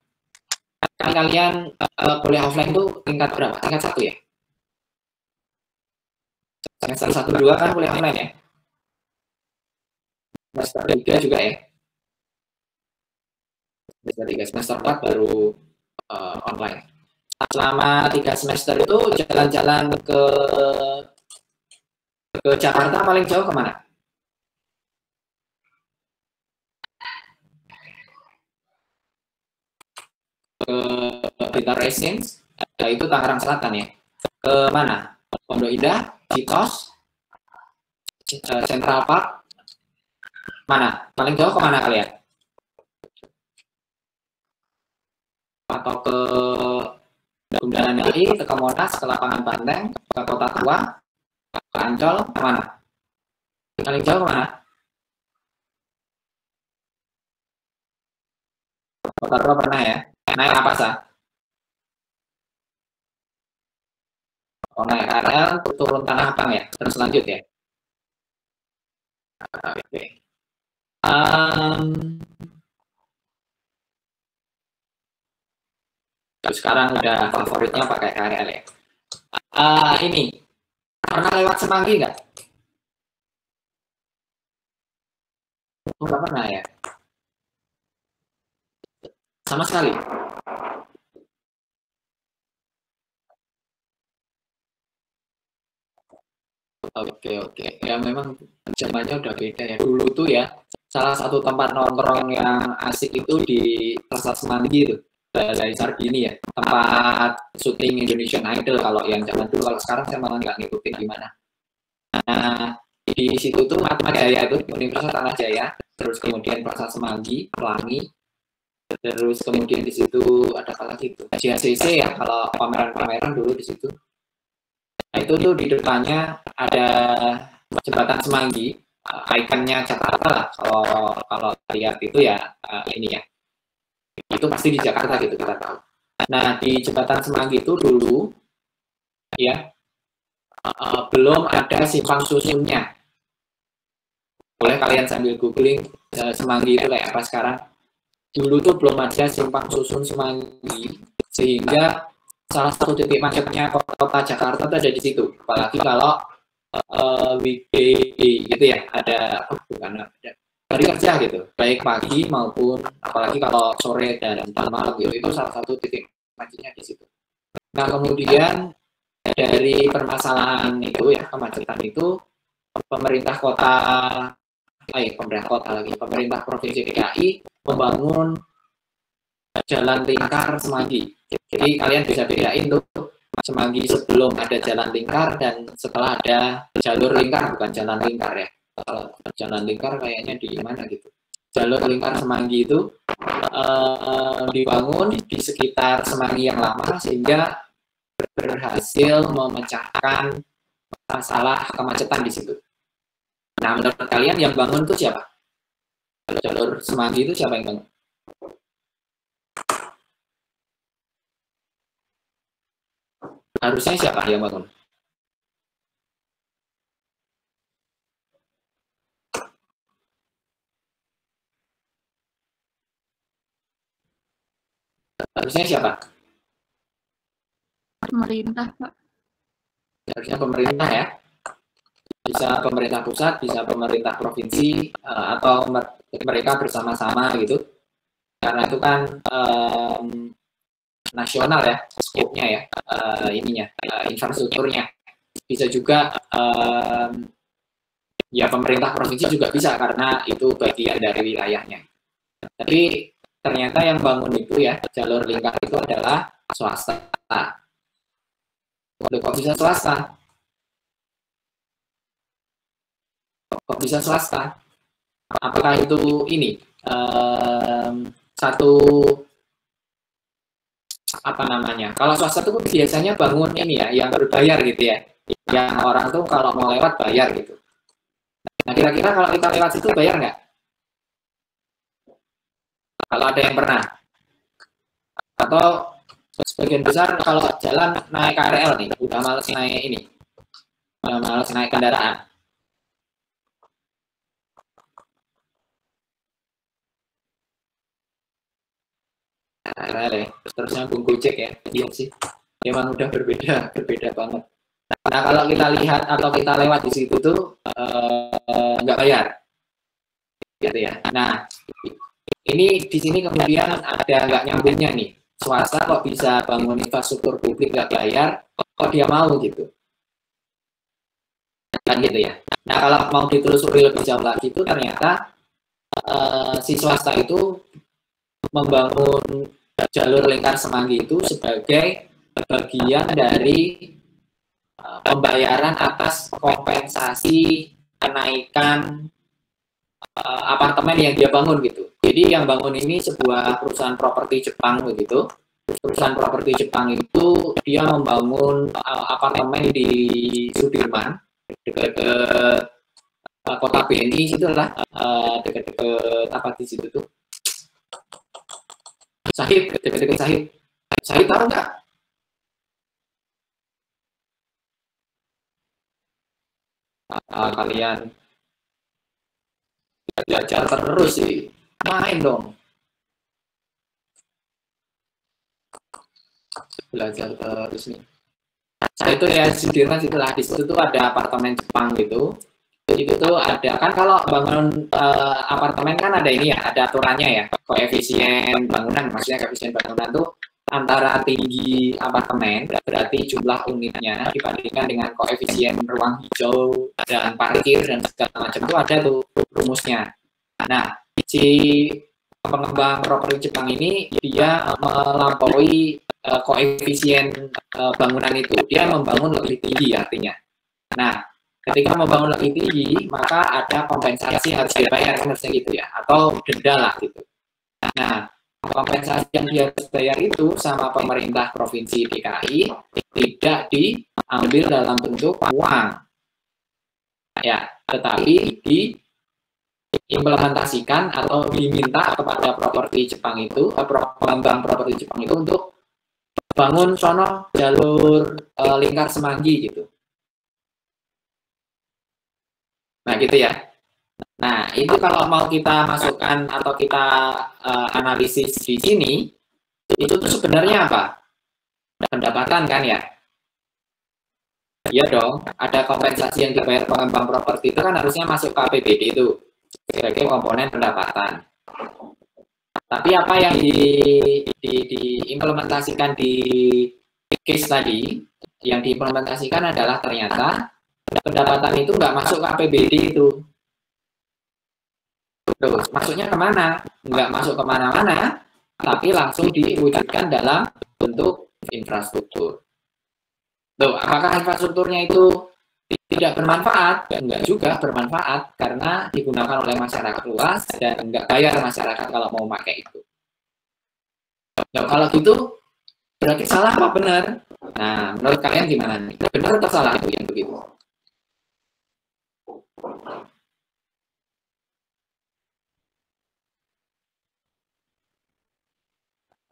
kalian kuliah offline itu tingkat berapa? Tingkat 1 ya? Semester 1, 2 kan kuliah online ya? Semester 3 juga ya? Semester 3, semester 4 baru online. Selama 3 semester itu jalan-jalan ke Jakarta paling jauh kemana? Ke Blitar Residence, itu Tangerang Selatan ya. Ke mana? Pondok Indah, Citos, Central Park, mana? Paling jauh kemana kalian? Atau ke Bundaran HI, ke Monas, ke Lapangan Banteng, ke Kota Tua, ke Ancol, kemana? Paling jauh kemana? Kota Tua pernah ya? Naik apa sah? Oh, naik KRL, turun Tanah Abang ya? Terus lanjut ya? Oke. Sekarang udah favoritnya pakai KRL ya. Ini pernah lewat Semanggi nggak? Nggak pernah ya. Sama sekali. Oke. Ya memang zamannya udah beda ya. Dulu tuh ya salah satu tempat nongkrong yang asik itu di Plaza Semanggi itu. Dari Sarbini ya, tempat syuting Indonesian Idol kalau yang zaman dulu. Kalau sekarang saya malah nggak ngikutin gimana. Nah, di situ tuh Atma Jaya itu, Universitas Atma Jaya, terus kemudian Plaza Semanggi, Pelangi, terus kemudian di situ ada apa lagi itu? JCC ya, kalau pameran-pameran dulu di situ. Nah, itu tuh di depannya ada jembatan Semanggi, ikonnya Jakarta lah. Kalau lihat itu ya ini ya. Itu pasti di Jakarta gitu kita tahu. Nah di jembatan Semanggi itu dulu ya belum ada simpang susunnya. Boleh kalian sambil googling Semanggi itu kayak apa sekarang. Dulu tuh belum ada simpang susun Semanggi sehingga salah satu titik macetnya kota Jakarta itu ada di situ. Apalagi kalau weekday gitu ya ada bukan ada hari kerja gitu, baik pagi maupun apalagi kalau sore dan malam gitu, itu salah satu titik macetnya di situ. Nah kemudian dari permasalahan itu ya kemacetan itu pemerintah pemerintah provinsi DKI membangun jalan lingkar Semanggi. Jadi kalian bisa bedain tuh Semanggi sebelum ada jalan lingkar dan setelah ada jalur lingkar, bukan jalan lingkar ya. Jalan lingkar kayaknya di mana gitu. Jalur lingkar Semanggi itu dibangun di sekitar Semanggi yang lama sehingga berhasil memecahkan masalah kemacetan di situ. Nah, menurut kalian yang bangun itu siapa? Jalur Semanggi itu siapa yang bangun? Harusnya siapa yang bangun? Harusnya siapa? Pemerintah, Pak. Harusnya pemerintah ya. Bisa pemerintah pusat, bisa pemerintah provinsi, atau mereka bersama-sama gitu. Karena itu kan nasional ya, skopnya ya, infrastrukturnya. Bisa juga ya pemerintah provinsi juga bisa karena itu bagian dari wilayahnya. Tapi ternyata yang bangun itu ya jalur lingkar itu adalah swasta. Loh, kok bisa swasta? Kok bisa swasta? Apakah itu ini satu apa namanya? Kalau swasta itu biasanya bangun ini ya, yang berbayar gitu ya, yang orang tuh kalau mau lewat bayar gitu. Nah kira-kira kalau kita lewat situ bayar nggak? Kalau ada yang pernah? Atau sebagian besar kalau jalan naik KRL nih, udah males naik ini, males naik kendaraan. KRL ya, terus nyambung Gojek ya, iya sih. Memang udah berbeda banget. Nah kalau kita lihat atau kita lewat di situ tuh nggak bayar, gitu ya. Nah ini di sini kemudian ada nggak nyambungnya nih. Swasta kok bisa bangun infrastruktur publik nggak bayar, kok dia mau gitu, kan gitu ya. Nah kalau mau ditelusuri lebih jauh lagi itu ternyata si swasta itu membangun jalur lingkar semanggi itu sebagai bagian dari pembayaran atas kompensasi kenaikan apartemen yang dia bangun gitu. Jadi yang bangun ini sebuah perusahaan properti Jepang begitu. Perusahaan properti Jepang itu dia membangun apartemen di Sudirman dekat kota BNI situ lah, dekat apa di situ tuh. Sahid, dekat Sahid. Sahid tahu nggak? Kalian belajar terus sih, main dong. Belajar terus nih. Nah itu ya Sudirman situlah, di situ tuh ada apartemen Jepang gitu. Itu tuh ada kan kalau bangun apartemen kan ada ini ya, ada aturannya ya, koefisien bangunan, maksudnya koefisien bangunan tuh antara tinggi apartemen berarti jumlah unitnya dibandingkan dengan koefisien ruang hijau dan parkir dan segala macam itu ada tuh rumusnya. Nah si pengembang properti Jepang ini dia melampaui koefisien bangunan itu, dia membangun lebih tinggi artinya. Nah ketika membangun lebih tinggi, maka ada kompensasi yang harus dibayar, harusnya gitu ya, atau denda lah gitu. Nah, kompensasi yang dia harus bayar itu sama pemerintah provinsi DKI tidak diambil dalam bentuk uang, ya, tetapi diimplementasikan atau diminta kepada properti Jepang itu, pengembang properti Jepang itu untuk bangun sono jalur lingkar semanggi gitu. Nah gitu ya. Nah itu kalau mau kita masukkan atau kita analisis di sini, itu tuh sebenarnya apa? Pendapatan kan ya? Iya dong, ada kompensasi yang dibayar pengembang properti itu kan harusnya masuk ke APBD itu sebagai komponen pendapatan. Tapi apa yang diimplementasikan di case tadi, yang diimplementasikan adalah ternyata pendapatan itu nggak masuk ke APBD itu. Terus masuknya kemana? Nggak masuk kemana-mana, tapi langsung diwujudkan dalam bentuk infrastruktur. Tuh, apakah infrastrukturnya itu tidak bermanfaat? Enggak juga bermanfaat, karena digunakan oleh masyarakat luas dan enggak bayar masyarakat kalau mau pakai itu. Nah, kalau gitu, berarti salah apa benar? Nah, menurut kalian gimana nih? Benar atau salah itu yang begitu?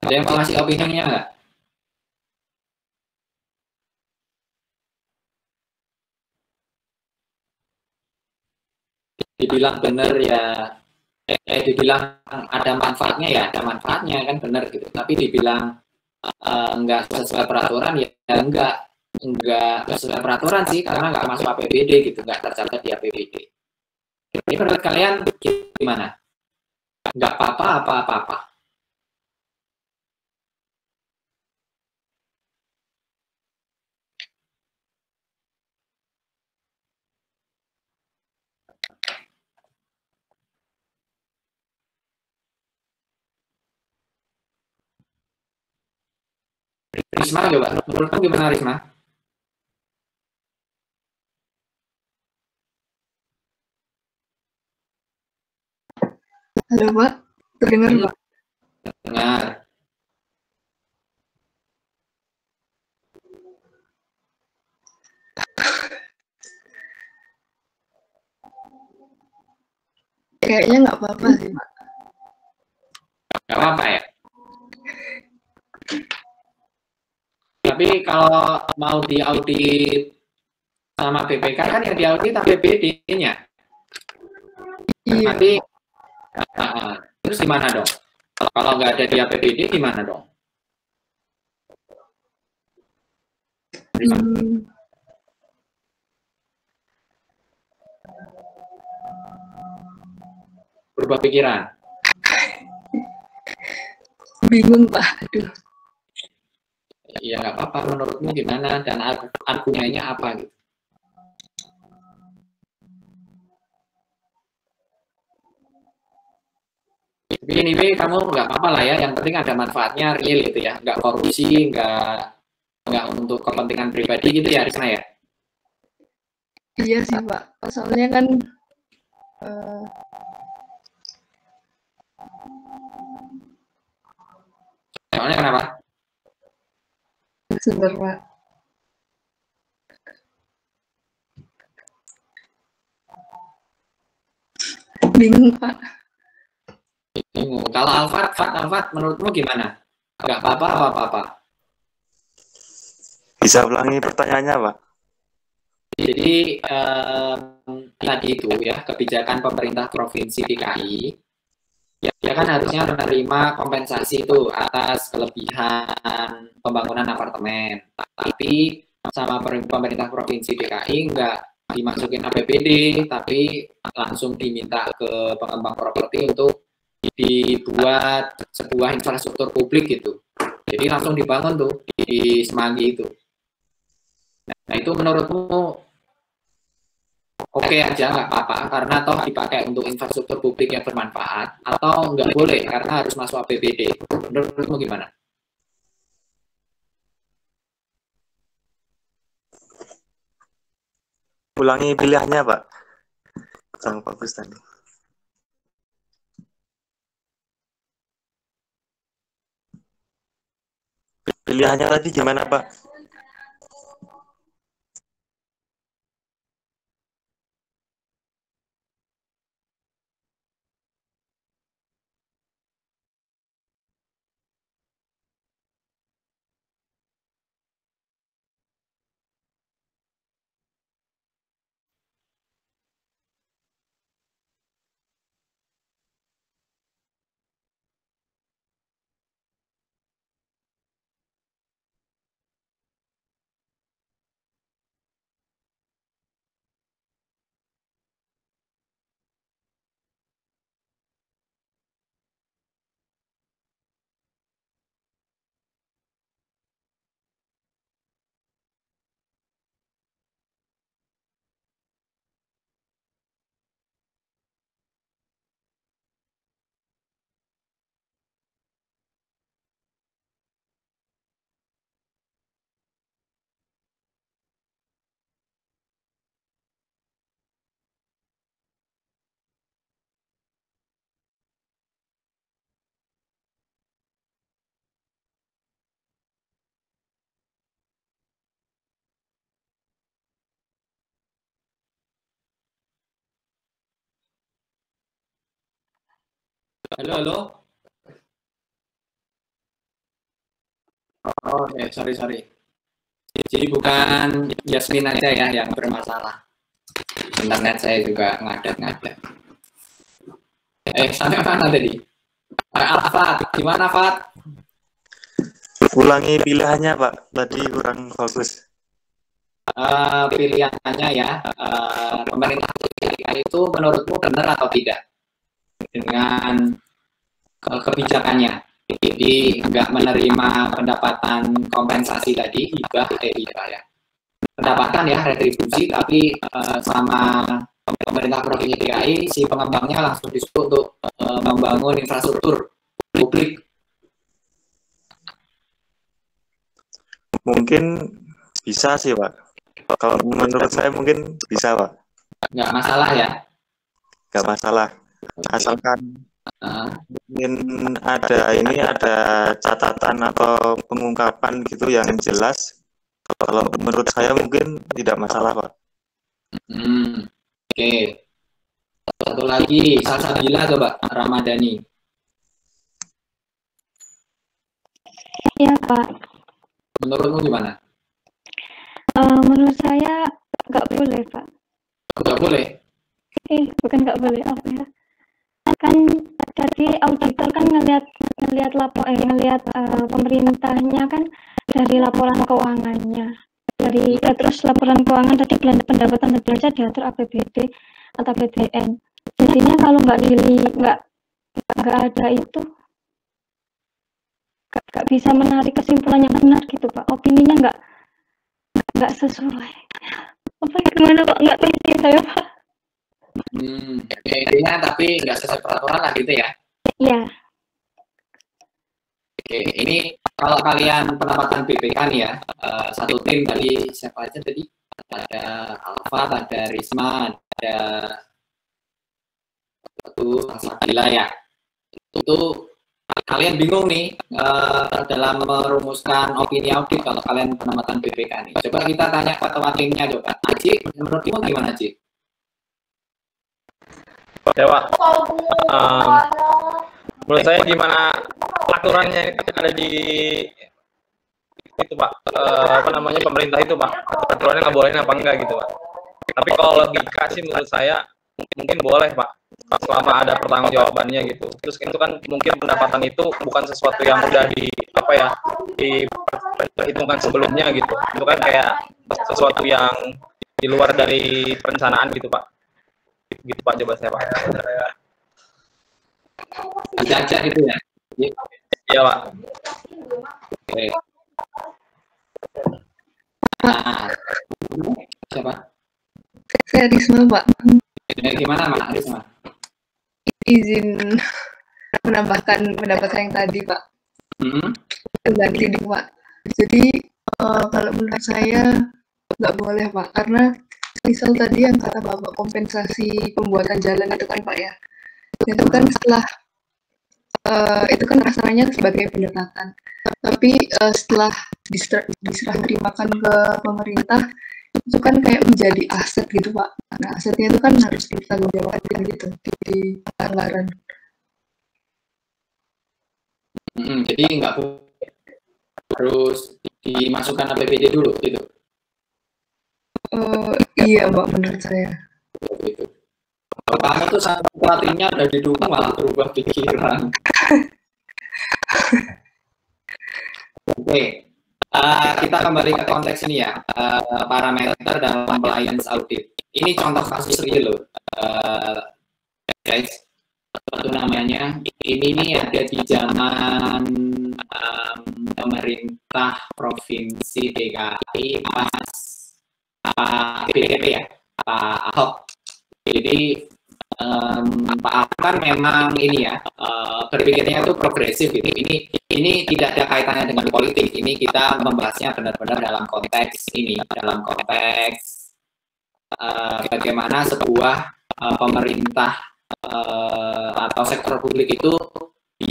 Ada yang mau ngasih opininya nggak? Dibilang benar ya, dibilang ada manfaatnya ya, ada manfaatnya kan benar gitu. Tapi dibilang enggak sesuai peraturan ya enggak sesuai peraturan sih, karena enggak masuk APBD gitu, enggak tercatat di APBD. Ini menurut kalian gimana? Enggak apa-apa apa-apa? Risma coba, menurutmu gimana Risma? Halo Pak, terdengar Pak? Dengar. Kayaknya nggak apa-apa sih Pak. Nggak apa-apa ya. Tapi kalau mau diaudit sama BPK kan yang diaudit APBD-nya. Iya. Nanti terus gimana dong? Kalau nggak ada di APBD gimana dong? Berubah pikiran. Bingung Pak. Aduh. Ya nggak apa-apa, menurutmu gimana dan argumennya apa gitu. Tapi anyway, kamu nggak apa-apa lah ya, yang penting ada manfaatnya real gitu ya, nggak korupsi, nggak untuk kepentingan pribadi gitu ya, Risna ya? Iya sih Pak, soalnya kan Soalnya kenapa? sebentar Pak. Bingung Pak. Kalau Alfat, menurutmu gimana? Nggak apa-apa, apa-apa. Bisa ulangi pertanyaannya, Pak? Jadi tadi itu ya, kebijakan pemerintah Provinsi DKI ya kan harusnya menerima kompensasi itu atas kelebihan pembangunan apartemen. Tapi sama pemerintah Provinsi DKI nggak dimasukin APBD, tapi langsung diminta ke pengembang properti untuk dibuat sebuah infrastruktur publik gitu. Jadi langsung dibangun tuh di Semanggi itu. Nah itu menurutmu oke aja, nggak apa-apa, karena toh dipakai untuk infrastruktur publik yang bermanfaat, atau nggak boleh karena harus masuk APBD? Menurutmu gimana? Ulangi pilihannya, Pak. Sama Pak Bustani. Pilihannya tadi gimana, Pak? Halo. Oh, sorry. Jadi bukan Yasmin aja ya yang bermasalah. Internet saya juga ngadat-ngadat. Sampai mana tadi? Alfat, gimana Fat? Ulangi pilihannya, Pak. Tadi kurang bagus. Pilihannya ya, pemerintah itu menurutmu benar atau tidak dengan kebijakannya? Jadi nggak menerima pendapatan kompensasi tadi, hibah ya. Pendapatan ya, retribusi, tapi sama pemerintah Provinsi DKI, si pengembangnya langsung disuruh untuk membangun infrastruktur publik. Mungkin bisa sih, Pak. Kalau menurut saya mungkin bisa, Pak. Nggak masalah ya? Nggak masalah. Asalkan Mungkin ada catatan atau pengungkapan gitu yang jelas. Kalau menurut saya mungkin tidak masalah, Pak. Oke. Satu lagi, Salsabila coba, Ramadhani. Iya, Pak. Menurutmu gimana? Menurut saya nggak boleh, Pak. Nggak boleh? Bukan nggak boleh, apa ya? Kan tadi auditor kan ngelihat pemerintahnya kan dari laporan keuangannya. Terus laporan keuangan tadi belanja pendapatan dan belanja diatur APBD atau APBN. Jadinya kalau nggak ada itu, nggak bisa menarik kesimpulan yang benar gitu, Pak. Opininya nggak sesuai. Apa gimana, Pak? Nggak ngerti saya, Pak. Intinya tapi nggak sesuai peraturan lah gitu ya? Iya. Oke, ini kalau kalian pendapatan BPK nih ya, satu tim tadi siapa aja tadi? Ada Alfa, ada Risma, ada Sabila ya. Itu kalian bingung nih dalam merumuskan opini audit kalau kalian pendapatan BPK nih. Coba kita tanya ketua timnya coba. Aji, menurutmu gimana Aji? Ya, Pak. Menurut saya gimana aturannya ada di itu, Pak, pemerintah itu, Pak, aturannya nggak boleh apa enggak gitu, Pak. Tapi kalau logika sih menurut saya mungkin boleh, Pak, selama ada pertanggungjawabannya gitu. Terus itu kan mungkin pendapatan itu bukan sesuatu yang udah diperhitungkan sebelumnya gitu. Itu kan kayak sesuatu yang di luar dari perencanaan gitu, Pak. Gitu, Pak, coba saya, Pak. Aja gitu ya? Iya, Pak. Oke. Nah, siapa? Saya Risma, Pak. Gimana, Mak? Risma? Izin menambahkan pendapat saya yang tadi, Pak. Ganti nih, Pak. Jadi, kalau menurut saya nggak boleh, Pak. Karena misal tadi yang kata Bapak kompensasi pembuatan jalan itu kan, Pak ya. Itu kan setelah itu kan rasanya sebagai pendapatan. Tapi setelah diserah terimakan ke pemerintah, itu kan kayak menjadi aset gitu, Pak. Nah, asetnya itu kan harus dipertanggungjawabkan gitu di anggaran. Jadi nggak harus dimasukkan APBD dulu gitu? Iya, Pak, menurut saya. Gitu. Kalau kamu tuh sama pelatihnya udah didukung malah berubah pikiran. Oke, kita kembali ke konteks ini ya, parameter dalam compliance audit. Ini contoh kasus real loh, guys. Itu namanya, ini nih ada di zaman pemerintah provinsi DKI pas BPP ya, Pak Ahok. Jadi Pak Ahok kan memang ini ya, berpikirnya itu progresif gitu. Ini tidak ada kaitannya dengan politik. Ini kita membahasnya benar-benar dalam konteks ini, dalam konteks bagaimana sebuah pemerintah atau sektor publik itu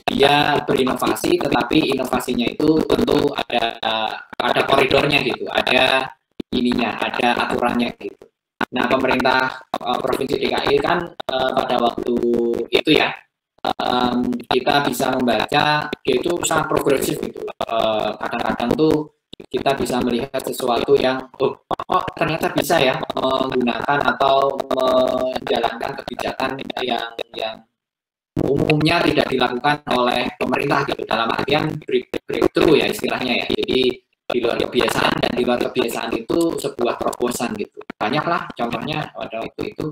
dia berinovasi, tetapi inovasinya itu tentu ada koridornya gitu, ada ininya, ada aturannya gitu. Nah, pemerintah Provinsi DKI kan pada waktu itu ya, kita bisa membaca dia itu sangat progresif gitu. Kadang-kadang tuh kita bisa melihat sesuatu yang ternyata bisa ya menggunakan atau menjalankan kebijakan yang umumnya tidak dilakukan oleh pemerintah gitu, dalam artian breakthrough ya istilahnya ya. Jadi di luar kebiasaan, dan di luar kebiasaan itu sebuah terobosan gitu. Banyaklah contohnya pada waktu itu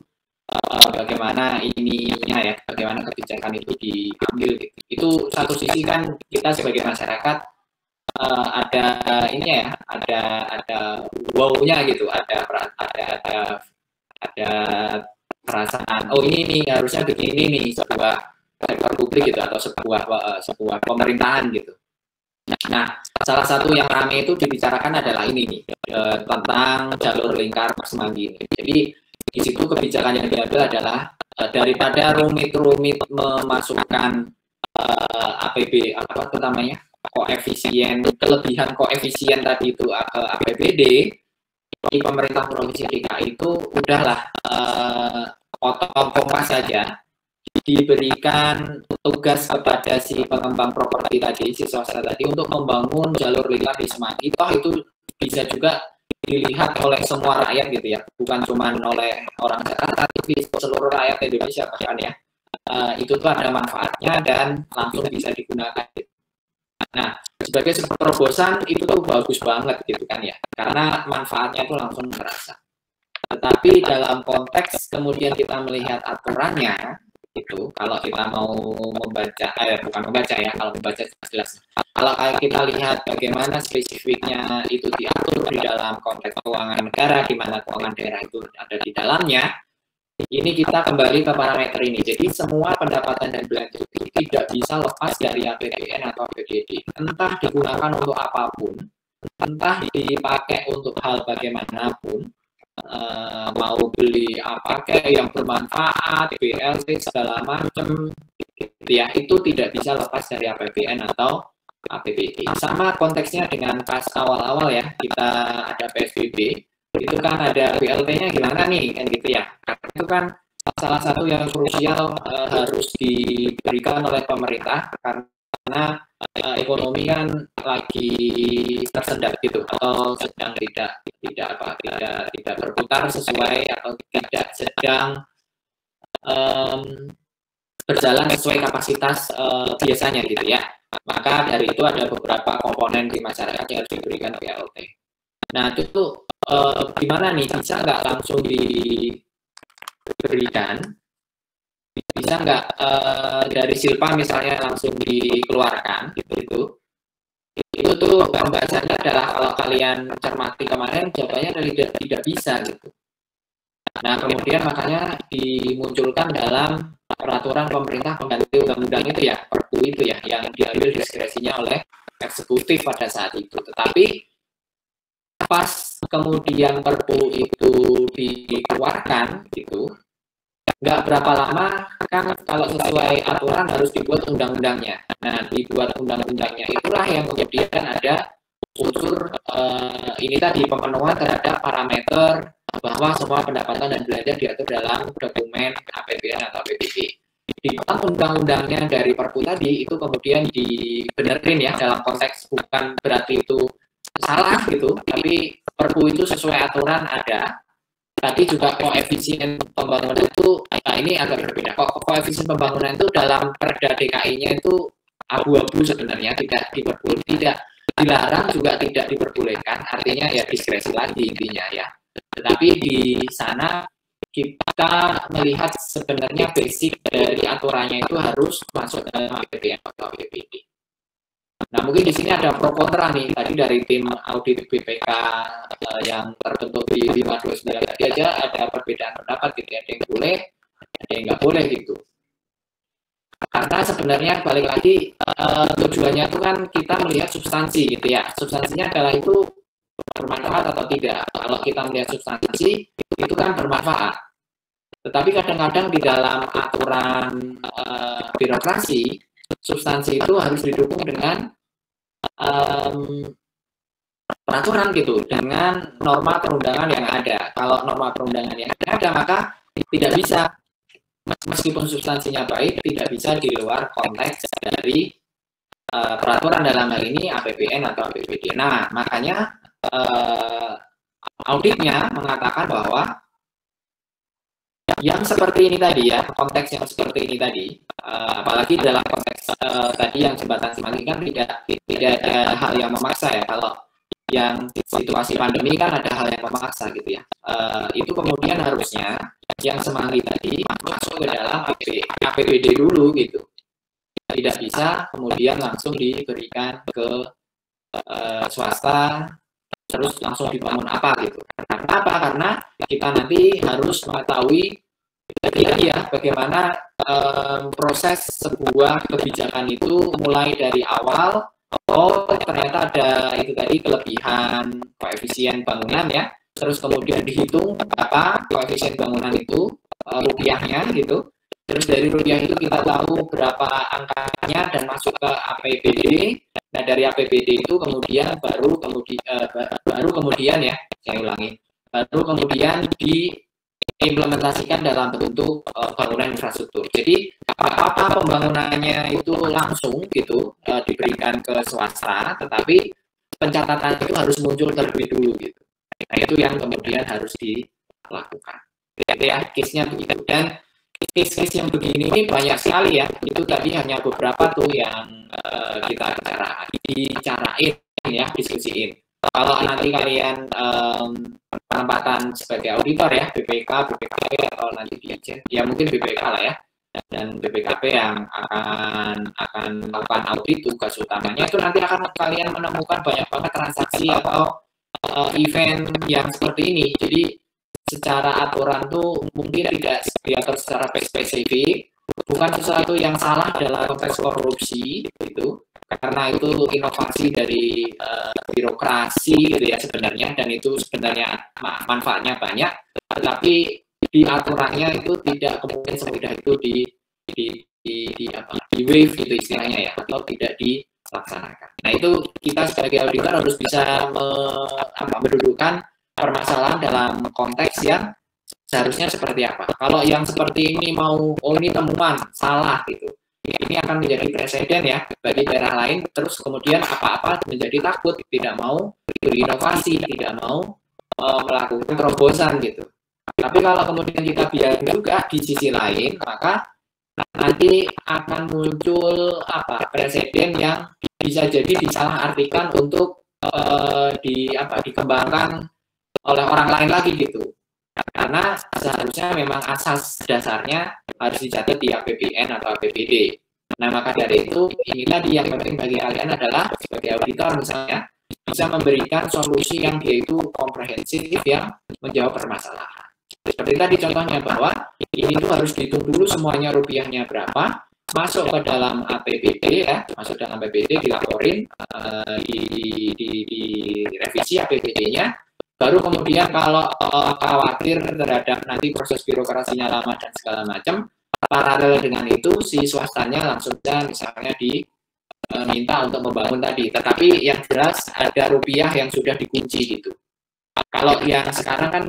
bagaimana ininya ya, bagaimana kebijakan itu diambil gitu. Itu satu sisi kan kita sebagai masyarakat ada ini ya, ada wow-nya gitu, ada perasaan ini nih harusnya begini nih sebuah sektor publik gitu, atau sebuah pemerintahan gitu. Nah, salah satu yang ramai itu dibicarakan adalah ini nih, tentang jalur lingkar Semanggi ini. Jadi Di situ kebijakan yang diambil adalah daripada rumit-rumit memasukkan APB apa namanya koefisien kelebihan koefisien tadi itu ke APBD, di pemerintah provinsi DKI itu udahlah potong kompas saja, diberikan tugas kepada si pengembang properti tadi, si swasta tadi untuk membangun jalur lintas di Semanggi. Toh itu bisa juga dilihat oleh semua rakyat gitu ya, bukan cuma oleh orang Jakarta, tapi seluruh rakyat Indonesia bahkan ya. Itu tuh ada manfaatnya dan langsung bisa digunakan. Nah, sebagai sebuah terobosan itu tuh bagus banget gitu kan ya, karena manfaatnya itu langsung terasa. Tetapi dalam konteks kemudian kita melihat aturannya, itu kalau kita mau membaca, bukan membaca ya, kalau membaca jelas. Kalau kita lihat bagaimana spesifiknya itu diatur di dalam konteks keuangan negara, di mana keuangan daerah itu ada di dalamnya, ini kita kembali ke parameter ini. Jadi semua pendapatan dan belanja itu tidak bisa lepas dari APBN atau APBD. Entah digunakan untuk apapun, entah dipakai untuk hal bagaimanapun, mau beli apa kayak yang bermanfaat, BLT segala macam, gitu ya, itu tidak bisa lepas dari APBN atau APBD. Sama konteksnya dengan pas awal-awal ya, kita ada PSBB, itu kan ada BLT-nya gimana nih, kan gitu ya. Itu kan salah satu yang krusial harus diberikan oleh pemerintah karena ekonomi kan lagi tersendat gitu, atau sedang tidak berputar sesuai, atau tidak sedang berjalan sesuai kapasitas biasanya gitu ya. Maka dari itu ada beberapa komponen di masyarakat yang harus diberikan BLT. Nah itu tuh gimana nih, bisa nggak langsung diberikan? Bisa nggak dari Silpa misalnya langsung dikeluarkan gitu? Itu tuh pembahasannya adalah, kalau kalian cermati kemarin jawabannya tidak bisa gitu. Nah kemudian makanya dimunculkan dalam peraturan pemerintah pengganti undang-undang itu ya, Perpu itu ya, yang diambil diskresinya oleh eksekutif pada saat itu. Tetapi pas kemudian Perpu itu dikeluarkan gitu, nggak berapa lama kan kalau sesuai aturan harus dibuat undang-undangnya. Nah dibuat undang-undangnya itulah yang kemudian ada unsur ini tadi, pemenuhan terhadap parameter bahwa semua pendapatan dan belanja diatur dalam dokumen APBN atau APBD. Di dalam undang-undangnya dari Perpu tadi itu kemudian dibenerin ya, dalam konteks bukan berarti itu salah gitu, tapi Perpu itu sesuai aturan ada. Tadi juga koefisien pembangunan itu, ini agak berbeda. Koefisien pembangunan itu dalam Perda DKI-nya itu abu-abu sebenarnya, tidak dilarang juga tidak diperbolehkan, artinya ya diskresi lagi intinya ya. Tetapi di sana kita melihat sebenarnya basic dari aturannya itu harus masuk dalam APBN atau APBD. Nah mungkin di sini ada pro kontra nih, tadi dari tim audit BPK yang terbentuk di 529 tadi aja ada perbedaan pendapat gitu, ada yang boleh, ada yang nggak boleh gitu. Karena sebenarnya balik lagi tujuannya itu kan kita melihat substansi gitu ya, substansinya adalah itu bermanfaat atau tidak. Kalau kita melihat substansi itu kan bermanfaat, tetapi kadang-kadang di dalam aturan birokrasi substansi itu harus didukung dengan peraturan gitu, dengan norma perundangan yang ada. Kalau norma perundangan yang ada maka tidak bisa, meskipun substansinya baik, tidak bisa di luar konteks dari peraturan, dalam hal ini APBN atau APBD. Nah makanya auditnya mengatakan bahwa yang seperti ini tadi ya, konteks yang seperti ini tadi, apalagi dalam konteks tadi yang jembatan Semanggi kan tidak ada hal yang memaksa ya. Kalau yang situasi pandemi kan ada hal yang memaksa gitu ya. Itu kemudian harusnya yang Semanggi tadi masuk ke dalam APBD dulu gitu. Tidak bisa kemudian langsung diberikan ke swasta terus langsung dibangun apa gitu. Karena apa? Karena kita nanti harus mengetahui ya bagaimana proses sebuah kebijakan itu mulai dari awal. Oh ternyata ada itu tadi kelebihan koefisien bangunan ya, terus kemudian dihitung apa koefisien bangunan itu, rupiahnya gitu. Terus dari rupiah itu kita tahu berapa angkanya dan masuk ke APBD. Nah dari APBD itu kemudian baru kemudian ya, saya ulangi, baru kemudian diimplementasikan dalam bentuk bangunan infrastruktur. Jadi apa pembangunannya itu langsung gitu diberikan ke swasta, tetapi pencatatan itu harus muncul terlebih dulu gitu. Nah itu yang kemudian harus dilakukan. Jadi ya case-nya begitu. Dan case-case yang begini ini banyak sekali ya. Itu tadi hanya beberapa tuh yang kita bicarain ya, diskusiin. Kalau nanti kalian penempatan sebagai auditor ya, BPK, BPKP atau nanti Dirjen, ya mungkin BPK lah ya, dan BPKP yang akan melakukan audit, tugas utamanya itu nanti akan kalian menemukan banyak banget transaksi atau event yang seperti ini. Jadi secara aturan tuh mungkin tidak diatur secara spesifik, bukan sesuatu yang salah dalam konteks korupsi gitu, karena itu inovasi dari birokrasi gitu ya sebenarnya, dan itu sebenarnya manfaatnya banyak, tetapi di aturannya itu tidak kemudian semudah itu di waive gitu istilahnya ya, atau tidak dilaksanakan. Nah itu kita sebagai auditor harus bisa mendudukkan permasalahan dalam konteks yang seharusnya seperti apa. Kalau yang seperti ini ini temuan salah gitu, ini akan menjadi presiden ya bagi daerah lain, terus kemudian apa-apa menjadi takut, tidak mau berinovasi, tidak mau melakukan terobosan gitu. Tapi kalau kemudian kita biarkan juga di sisi lain, maka nanti akan muncul presiden yang bisa jadi disalahartikan untuk dikembangkan oleh orang lain lagi gitu. Karena seharusnya memang asas dasarnya harus dicatat di APBN atau APBD. Nah maka dari itu ini tadi yang penting bagi kalian adalah sebagai auditor misalnya bisa memberikan solusi yang dia itu komprehensif yang menjawab permasalahan. Seperti tadi contohnya bahwa ini tuh harus dihitung dulu semuanya rupiahnya berapa, masuk ke dalam APBD ya, masuk dalam APBD dilaporin, di revisi APBD-nya, baru kemudian kalau khawatir terhadap nanti proses birokrasinya lama dan segala macam, paralel dengan itu si swastanya langsung misalnya diminta untuk membangun tadi, tetapi yang jelas ada rupiah yang sudah dikunci gitu. Kalau yang sekarang kan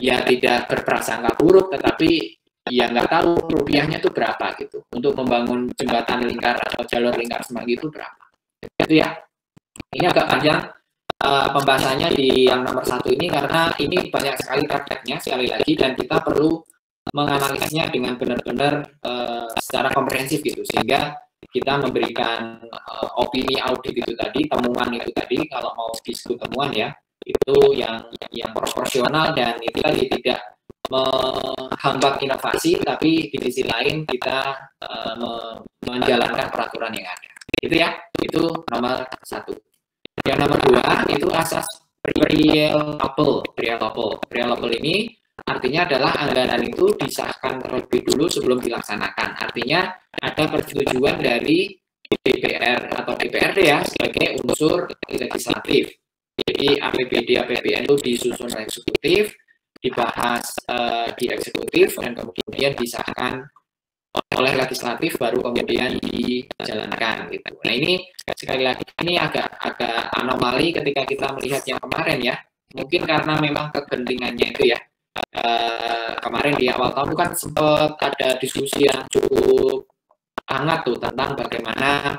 ya tidak berprasangka buruk, tetapi ya nggak tahu rupiahnya itu berapa gitu untuk membangun jembatan lingkar atau jalur lingkar semanggi itu berapa. Itu ya. Ini agak panjang pembahasannya di yang nomor 1 ini karena ini banyak sekali prakteknya sekali lagi, dan kita perlu menganalisnya dengan benar-benar secara komprehensif gitu, sehingga kita memberikan opini audit itu tadi, temuan itu tadi, kalau mau diskusi temuan ya, itu yang proporsional dan itu tadi tidak menghambat inovasi, tapi di sisi lain kita menjalankan peraturan yang ada. Itu ya, itu nomor 1. Yang nomor 2 itu asas pre-allowable ini artinya adalah anggaran itu disahkan terlebih dulu sebelum dilaksanakan. Artinya ada persetujuan dari DPR atau DPRD ya sebagai unsur legislatif. Jadi APBD APBN itu disusun eksekutif, dibahas di eksekutif, dan kemudian disahkan oleh legislatif, baru kemudian dijalankan gitu. Nah ini sekali lagi ini agak anomali ketika kita melihat yang kemarin ya. Mungkin karena memang kegentingannya itu ya. Kemarin di awal tahun kan sempat ada diskusi yang cukup hangat tuh tentang bagaimana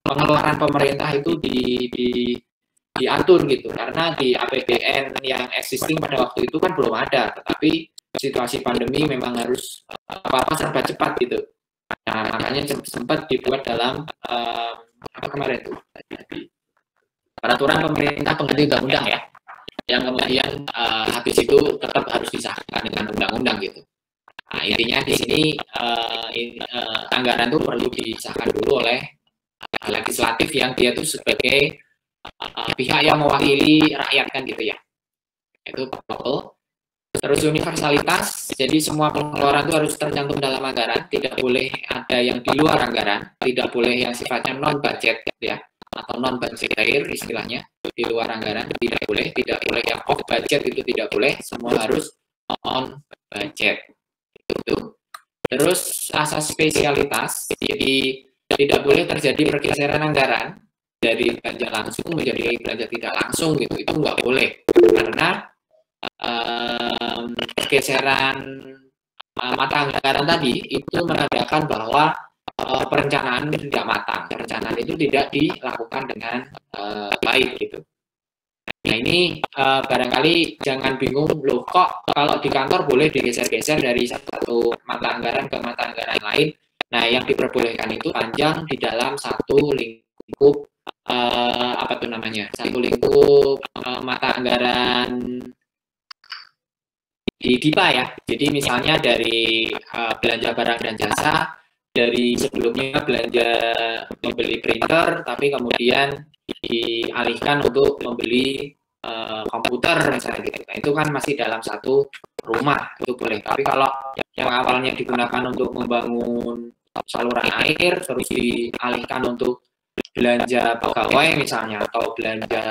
pengeluaran pemerintah itu diatur gitu, karena di APBN yang existing pada waktu itu kan belum ada, tetapi situasi pandemi memang harus apa-apa serba cepat gitu. Nah, makanya sempat dibuat dalam kemarin itu peraturan pemerintah pengganti undang-undang ya, yang kemudian habis itu tetap harus disahkan dengan undang-undang gitu. Nah, intinya di sini anggaran itu perlu disahkan dulu oleh legislatif yang dia itu sebagai pihak yang mewakili rakyat kan gitu ya. Itu betul. Terus universalitas, jadi semua pengeluaran itu harus tercantum dalam anggaran, tidak boleh ada yang di luar anggaran, tidak boleh yang sifatnya non budget ya. atau non budgeter istilahnya, di luar anggaran tidak boleh yang off budget itu tidak boleh, semua harus on budget. Itu. Terus asas spesialitas, jadi tidak boleh terjadi pergeseran anggaran dari belanja langsung menjadi belanja tidak langsung gitu, itu nggak boleh karena pergeseran mata anggaran tadi itu menandakan bahwa perencanaan tidak matang, perencanaan itu tidak dilakukan dengan baik gitu. Nah ini barangkali jangan bingung, loh kok kalau di kantor boleh digeser-geser dari satu mata anggaran ke mata anggaran lain. Nah yang diperbolehkan itu panjang di dalam satu lingkup satu lingkup mata anggaran di DIPA ya. Jadi misalnya dari belanja barang dan jasa, dari sebelumnya belanja membeli printer, tapi kemudian dialihkan untuk membeli komputer misalnya gitu. Nah, itu kan masih dalam satu rumah, itu boleh. Tapi kalau yang awalnya digunakan untuk membangun saluran air, terus dialihkan untuk belanja pegawai misalnya, atau belanja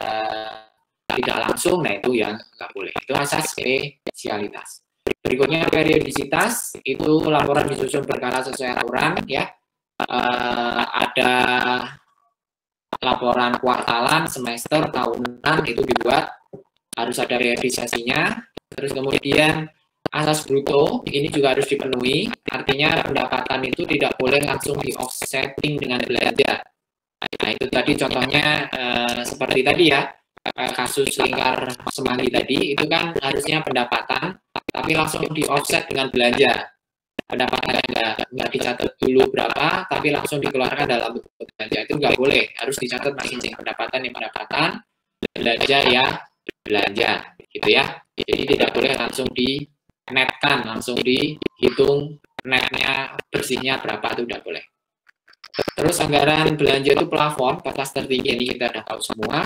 tidak langsung, nah itu yang nggak boleh. Itu asas spesialitas. Berikutnya periodisitas, itu laporan disusun berkala sesuai aturan ya. Ada laporan kuartalan, semester, tahunan, itu dibuat, harus ada periodisasinya. Terus kemudian asas bruto, ini juga harus dipenuhi, artinya pendapatan itu tidak boleh langsung di offsetting dengan belanja. Nah itu tadi contohnya seperti tadi ya, kasus lingkar semanggi tadi, itu kan harusnya pendapatan, tapi langsung di offset dengan belanja. Pendapatan nggak dicatat dulu berapa, tapi langsung dikeluarkan dalam bentuk belanja. Itu nggak boleh, harus dicatat masing-masing. Pendapatan ya pendapatan, belanja ya belanja, gitu ya. Jadi tidak boleh langsung di-netkan, langsung dihitung netnya bersihnya berapa, itu tidak boleh. Terus anggaran belanja itu plafon, batas tertinggi, ini kita sudah tahu semua.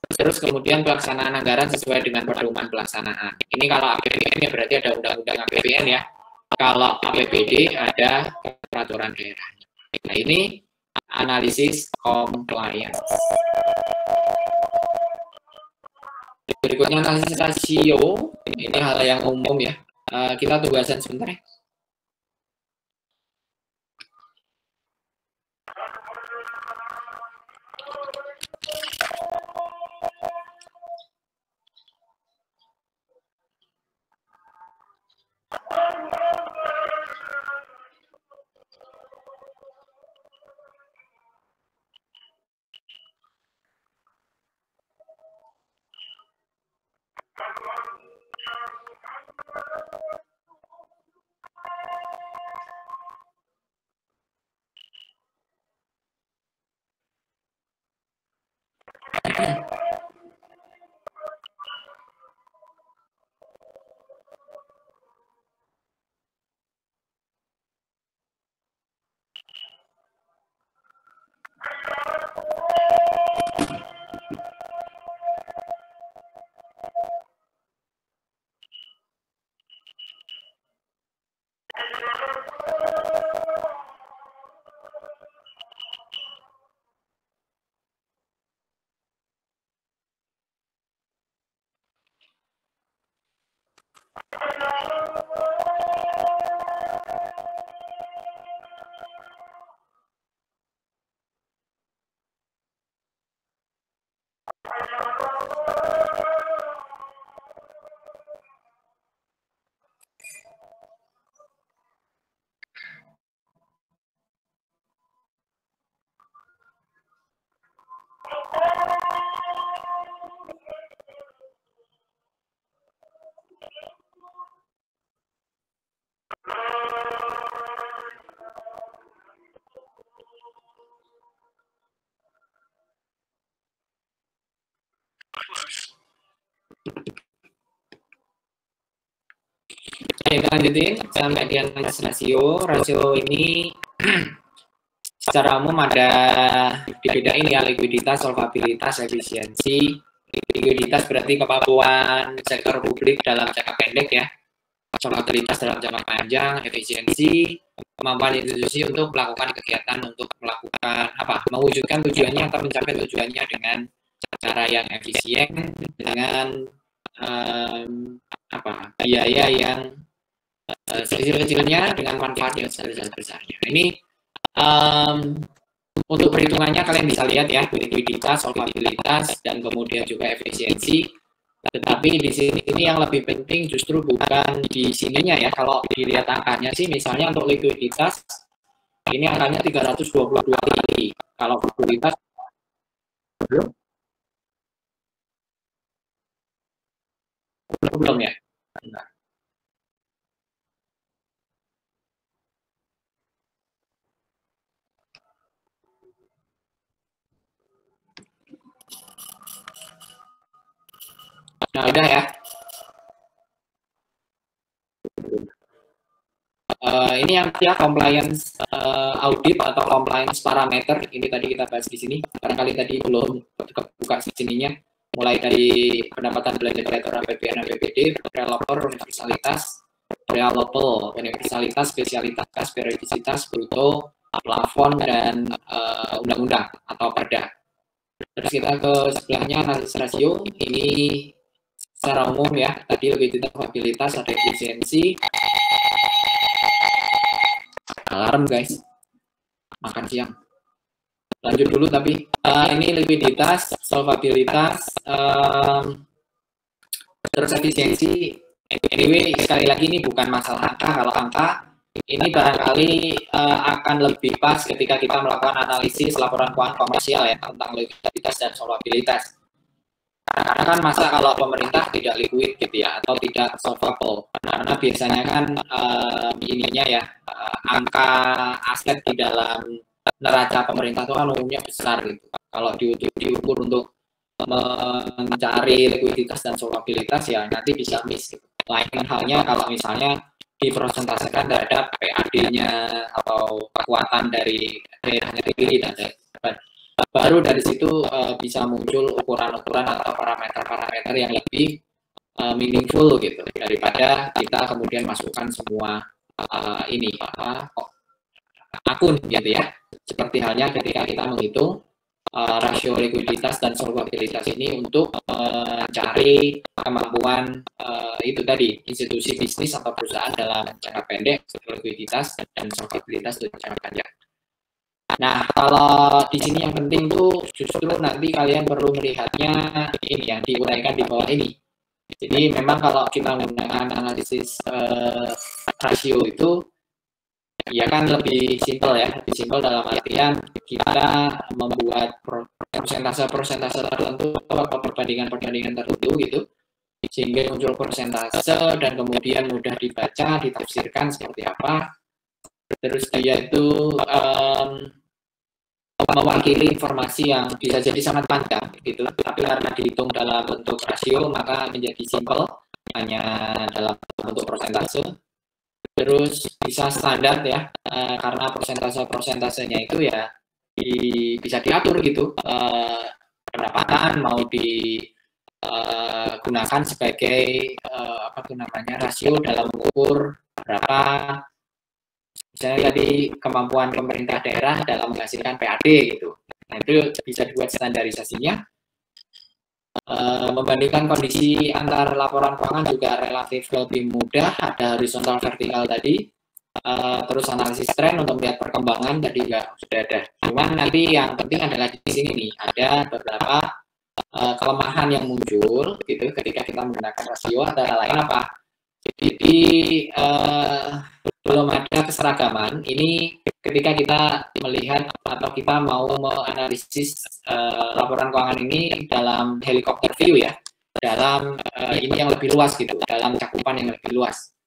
Terus kemudian pelaksanaan anggaran sesuai dengan pedoman pelaksanaan. Ini kalau APBN ya berarti ada undang-undang APBN ya. Kalau APBD ada peraturan daerah. Nah ini analisis compliance. Berikutnya analisis rasio. Ini hal yang umum ya. Kita tunggu azan sebentar ya. Kita lanjutin sampai di analisis rasio. Rasio ini secara umum ada dibedain ya, likuiditas, solvabilitas, efisiensi. Likuiditas berarti kemampuan sektor publik dalam jangka pendek ya. solvabilitas dalam jangka panjang, efisiensi, kemampuan institusi untuk melakukan kegiatan untuk melakukan mewujudkan tujuannya atau mencapai tujuannya dengan cara yang efisien, dengan biaya yang sekecil-kecilnya dengan manfaat yang sebesar-besarnya. Ini untuk perhitungannya kalian bisa lihat ya, likuiditas, solvabilitas, dan kemudian juga efisiensi. Tetapi di sini yang lebih penting justru bukan di sininya ya. Kalau dilihat angkanya sih, misalnya untuk likuiditas ini angkanya 322 kali. Kalau likuiditas belum ya. Bentar. Nah, udah ya. Ini yang compliance audit atau compliance parameter. Ini tadi kita bahas di sini. Barangkali tadi belum buka sininya. Mulai dari pendapatan belanja operator APBN APBD, developer, universalitas, reliable, universalitas, spesialitas, periodisitas, bruto, plafon, dan undang-undang atau perda. Terus kita ke sebelahnya analisis rasio. Ini secara umum ya, tadi likuiditas, solvabilitas, ada efisiensi. Alarm guys, makan siang. Lanjut dulu tapi ini likuiditas, solvabilitas, terus efisiensi. Anyway, sekali lagi ini bukan masalah angka. Kalau angka ini barangkali akan lebih pas ketika kita melakukan analisis laporan keuangan komersial ya tentang likuiditas dan solvabilitas. Karena kan masa kalau pemerintah tidak liquid gitu ya, atau tidak solvable, karena biasanya kan ininya ya, angka aset di dalam neraca pemerintah itu kan umumnya besar gitu. Kalau diukur untuk mencari likuiditas dan solvabilitas ya nanti bisa miss gitu. Lain halnya kalau misalnya dipresentasekan terhadap PAD-nya atau kekuatan dari daerahnya sendiri dan baru dari situ bisa muncul ukuran-ukuran atau parameter-parameter yang lebih meaningful gitu daripada kita kemudian masukkan semua akun gitu ya. Seperti halnya ketika kita menghitung rasio likuiditas dan solvabilitas ini untuk mencari kemampuan itu tadi institusi bisnis atau perusahaan dalam jangka pendek, likuiditas dan solvabilitas untuk jangka panjang. Nah, kalau di sini yang penting tuh justru nanti kalian perlu melihatnya ini yang diuraikan di bawah ini. Jadi memang kalau kita menggunakan analisis rasio itu ya kan lebih simpel ya, lebih simpel dalam artian kita membuat persentase tertentu atau perbandingan tertentu gitu sehingga muncul persentase dan kemudian mudah dibaca, ditafsirkan seperti apa. Terus dia itu mewakili informasi yang bisa jadi sangat panjang gitu, tapi karena dihitung dalam bentuk rasio maka menjadi simple hanya dalam bentuk persentase. Terus bisa standar ya, karena persentasenya itu ya bisa diatur gitu, pendapatan mau digunakan sebagai rasio dalam mengukur berapa misalnya tadi kemampuan pemerintah daerah dalam menghasilkan PAD gitu. Nah itu bisa dibuat standarisasinya. Membandingkan kondisi antar laporan keuangan juga relatif lebih mudah, ada horizontal vertikal tadi. Terus analisis tren untuk melihat perkembangan tadi juga sudah ada. Cuman nanti yang penting adalah di sini nih ada beberapa kelemahan yang muncul gitu ketika kita menggunakan rasio, antara lain apa? Jadi belum ada keseragaman. Ini ketika kita melihat atau kita mau menganalisis laporan keuangan ini dalam helikopter view ya, dalam ini yang lebih luas gitu, dalam cakupan yang lebih luas.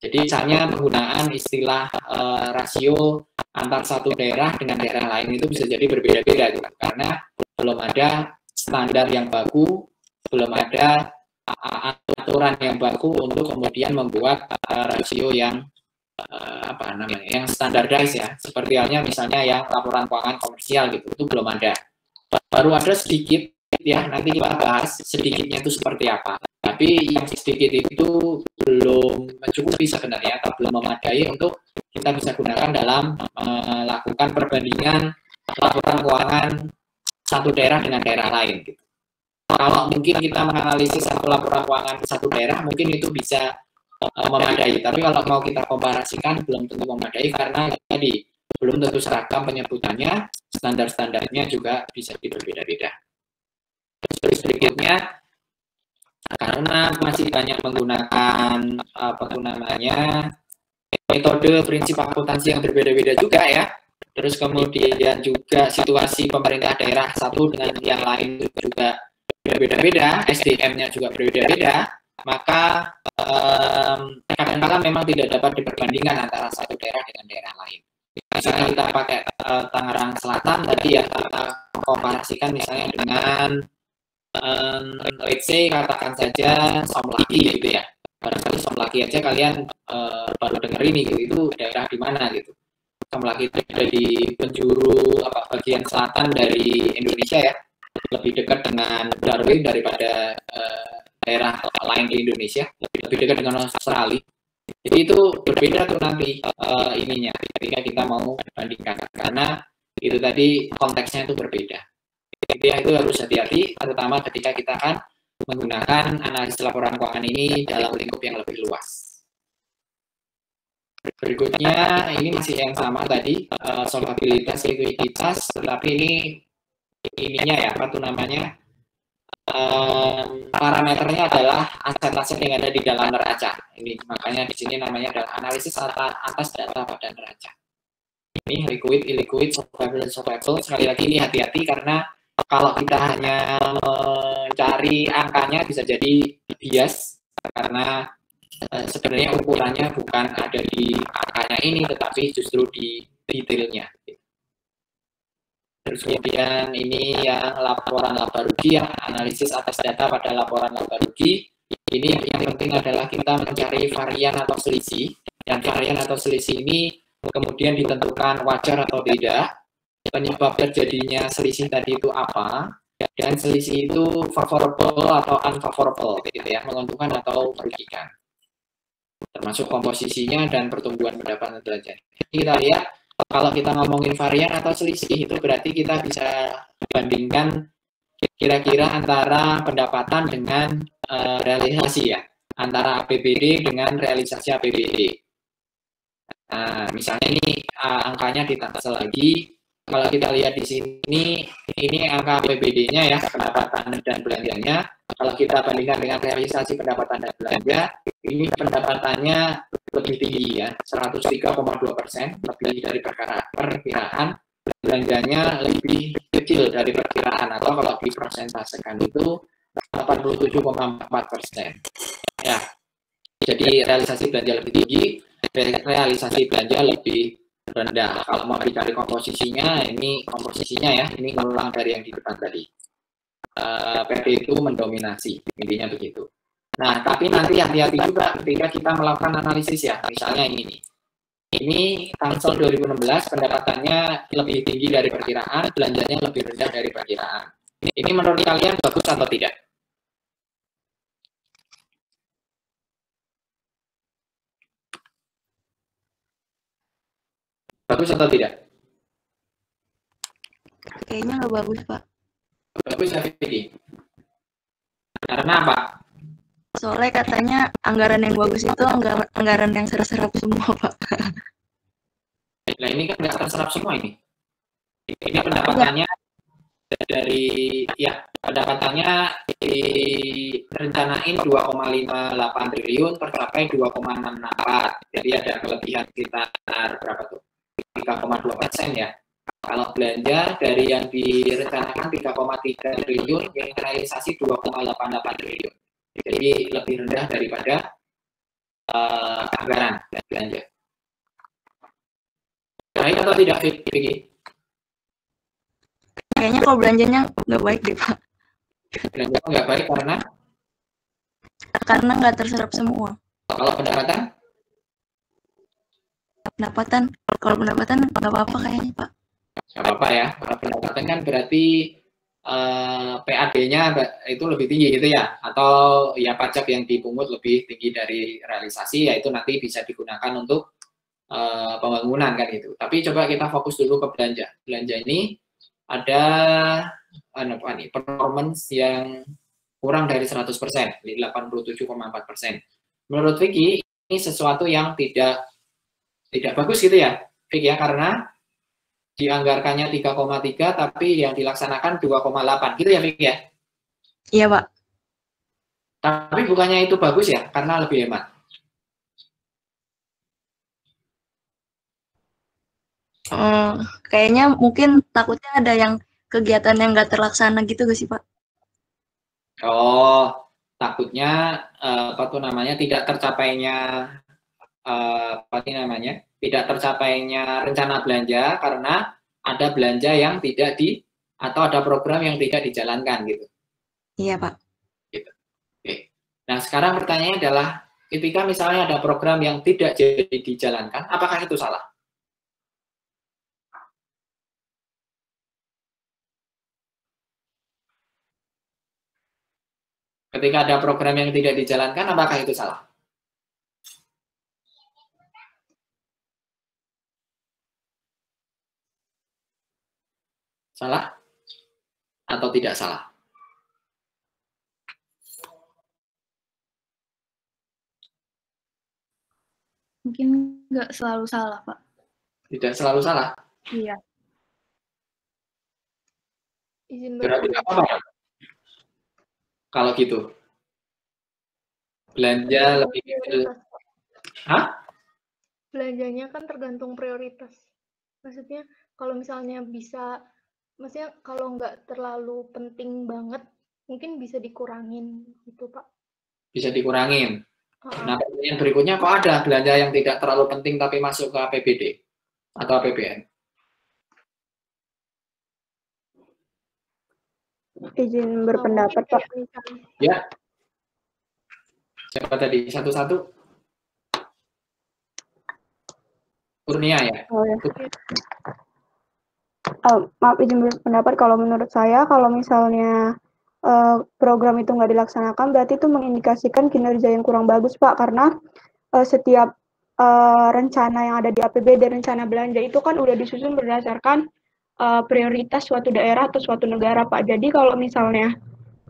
Jadi misalnya penggunaan istilah rasio antar satu daerah dengan daerah lain itu bisa jadi berbeda-beda gitu, karena belum ada standar yang baku, belum ada aturan yang baku untuk kemudian membuat rasio yang yang standardized ya, seperti halnya misalnya yang laporan keuangan komersial gitu, itu belum ada. Baru ada sedikit ya, nanti kita bahas sedikitnya itu seperti apa. Tapi yang sedikit itu belum mencukupi sebenarnya atau belum memadai untuk kita bisa gunakan dalam melakukan perbandingan laporan keuangan satu daerah dengan daerah lain. Gitu. Kalau mungkin kita menganalisis satu laporan keuangan satu daerah, mungkin itu bisa memadai. Tapi kalau mau kita komparasikan, belum tentu memadai karena tadi belum tentu seragam penyebutannya, standar-standarnya juga bisa berbeda-beda. Terus berikutnya, karena masih banyak menggunakan metode prinsip akuntansi yang berbeda-beda juga ya. Terus kemudian juga situasi pemerintah daerah satu dengan yang lain juga berbeda-beda, SDM-nya juga berbeda-beda, maka kadang-kadang memang tidak dapat diperbandingkan antara satu daerah dengan daerah lain. Misalnya kita pakai Tangerang Selatan tadi ya, kita komparasikan misalnya dengan let's say katakan saja Somlaki gitu ya. Barangkali Somlaki aja kalian baru dengar ini gitu. Itu daerah di mana gitu. Somlaki itu ada di penjuru bagian selatan dari Indonesia ya. Lebih dekat dengan Darwin daripada daerah lain di Indonesia. Lebih dekat dengan Australia. Jadi itu berbeda tuh nanti ininya ketika kita mau bandingkan karena itu tadi konteksnya itu berbeda. Jadi itu harus hati-hati, terutama ketika kita akan menggunakan analisis laporan keuangan ini dalam lingkup yang lebih luas. Berikutnya, ini masih yang sama tadi, solvabilitas, likuiditas, tetapi ininya ya, parameternya adalah aset-aset yang ada di dalam neraca. Ini makanya di sini namanya adalah analisis atas data pada neraca. Ini liquid, illiquid, solvable, solvable. Sekali lagi ini hati-hati karena kalau kita hanya mencari angkanya bisa jadi bias karena sebenarnya ukurannya bukan ada di angkanya ini tetapi justru di detailnya. Terus kemudian ini yang laporan laba rugi ya, analisis atas data pada laporan laba rugi. Ini yang penting adalah kita mencari varian atau selisih dan varian atau selisih ini kemudian ditentukan wajar atau tidak. Penyebab terjadinya selisih tadi itu apa, dan selisih itu favorable atau unfavorable, gitu ya, menguntungkan atau merugikan. Termasuk komposisinya dan pertumbuhan pendapatan belanja. Kita lihat, kalau kita ngomongin varian atau selisih, itu berarti kita bisa bandingkan kira-kira antara pendapatan dengan realisasi ya, antara APBD dengan realisasi APBD. Nah, misalnya ini angkanya ditaksel lagi. Kalau kita lihat di sini, ini angka APBD-nya ya, pendapatan dan belanjanya. Kalau kita bandingkan dengan realisasi pendapatan dan belanja, ini pendapatannya lebih tinggi ya, 103,2%, lebih dari perkiraan. Belanjanya lebih kecil dari perkiraan, atau kalau dipresentasekan itu 87,4%. Ya, jadi realisasi belanja lebih tinggi, realisasi belanja lebih rendah. Kalau mau dicari komposisinya, ini komposisinya ya, ini ngulang dari yang di depan tadi. PD itu mendominasi, intinya begitu. Nah, tapi nanti hati-hati juga ketika kita melakukan analisis ya. Misalnya ini nih. Ini Tangsel 2016 pendapatannya lebih tinggi dari perkiraan, belanjanya lebih rendah dari perkiraan. Ini menurut kalian bagus atau tidak? Bagus atau tidak? Kayaknya nggak bagus, Pak. Bagus ya, Vicky. Karena apa? Soalnya katanya anggaran yang bagus itu anggaran yang serap-serap semua, Pak. Nah, ini kan nggak terserap semua ini. Ini pendapatannya dari, ya, pendapatannya direncanain 2,58 triliun, tercapai 2,664. Jadi ada kelebihan sekitar berapa tuh? 3,2% ya. Kalau belanja dari yang direncanakan 3,3 triliun, yang realisasi 2,88 triliun. Jadi lebih rendah daripada anggaran belanja. Baik atau tidak, Vicky? Kayaknya kalau belanjanya nggak baik deh, Pak. Belanja nggak baik karena nggak terserap semua. Kalau pendapatan? Kalau pendapatan nggak apa-apa kayaknya, Pak. Nggak apa-apa ya. Kalau pendapatan kan berarti PAD-nya itu lebih tinggi gitu ya, atau ya pajak yang dipungut lebih tinggi dari realisasi, yaitu nanti bisa digunakan untuk pembangunan kan gitu. Tapi coba kita fokus dulu ke belanja. Belanja ini ada performance yang kurang dari 100%, 87,4%. Menurut Vicky, ini sesuatu yang tidak bagus gitu ya, Vicky ya, karena dianggarkannya 3,3 tapi yang dilaksanakan 2,8 gitu ya, Vicky ya? Iya, Pak. Tapi bukannya itu bagus ya, karena lebih hemat. Kayaknya mungkin takutnya ada yang kegiatan yang nggak terlaksana gitu gak sih, Pak? Oh, takutnya tidak tercapainya tidak tercapainya rencana belanja karena ada belanja yang tidak atau ada program yang tidak dijalankan gitu. Iya, Pak. Gitu. Oke. Nah, sekarang pertanyaannya adalah ketika misalnya ada program yang tidak jadi dijalankan, apakah itu salah? Ketika ada program yang tidak dijalankan, apakah itu salah? Salah atau tidak salah? Mungkin nggak selalu salah, Pak. Tidak selalu salah? Iya. Izin Berarti apa? Kalau gitu, belanja lebih prioritas, Pak. Hah? Belanjanya kan tergantung prioritas. Maksudnya kalau misalnya maksudnya kalau nggak terlalu penting banget, mungkin bisa dikurangin gitu, Pak. Bisa dikurangin. Nah, pertanyaan berikutnya, kok ada belanja yang tidak terlalu penting tapi masuk ke APBD atau APBN? Izin berpendapat, Pak. Ya. Siapa tadi? Satu-satu? Kurnia ya? Oh, ya. Maaf, izin berpendapat, kalau menurut saya, kalau misalnya program itu nggak dilaksanakan, berarti itu mengindikasikan kinerja yang kurang bagus, Pak, karena setiap rencana yang ada di APBD, rencana belanja itu kan udah disusun berdasarkan prioritas suatu daerah atau suatu negara, Pak. Jadi kalau misalnya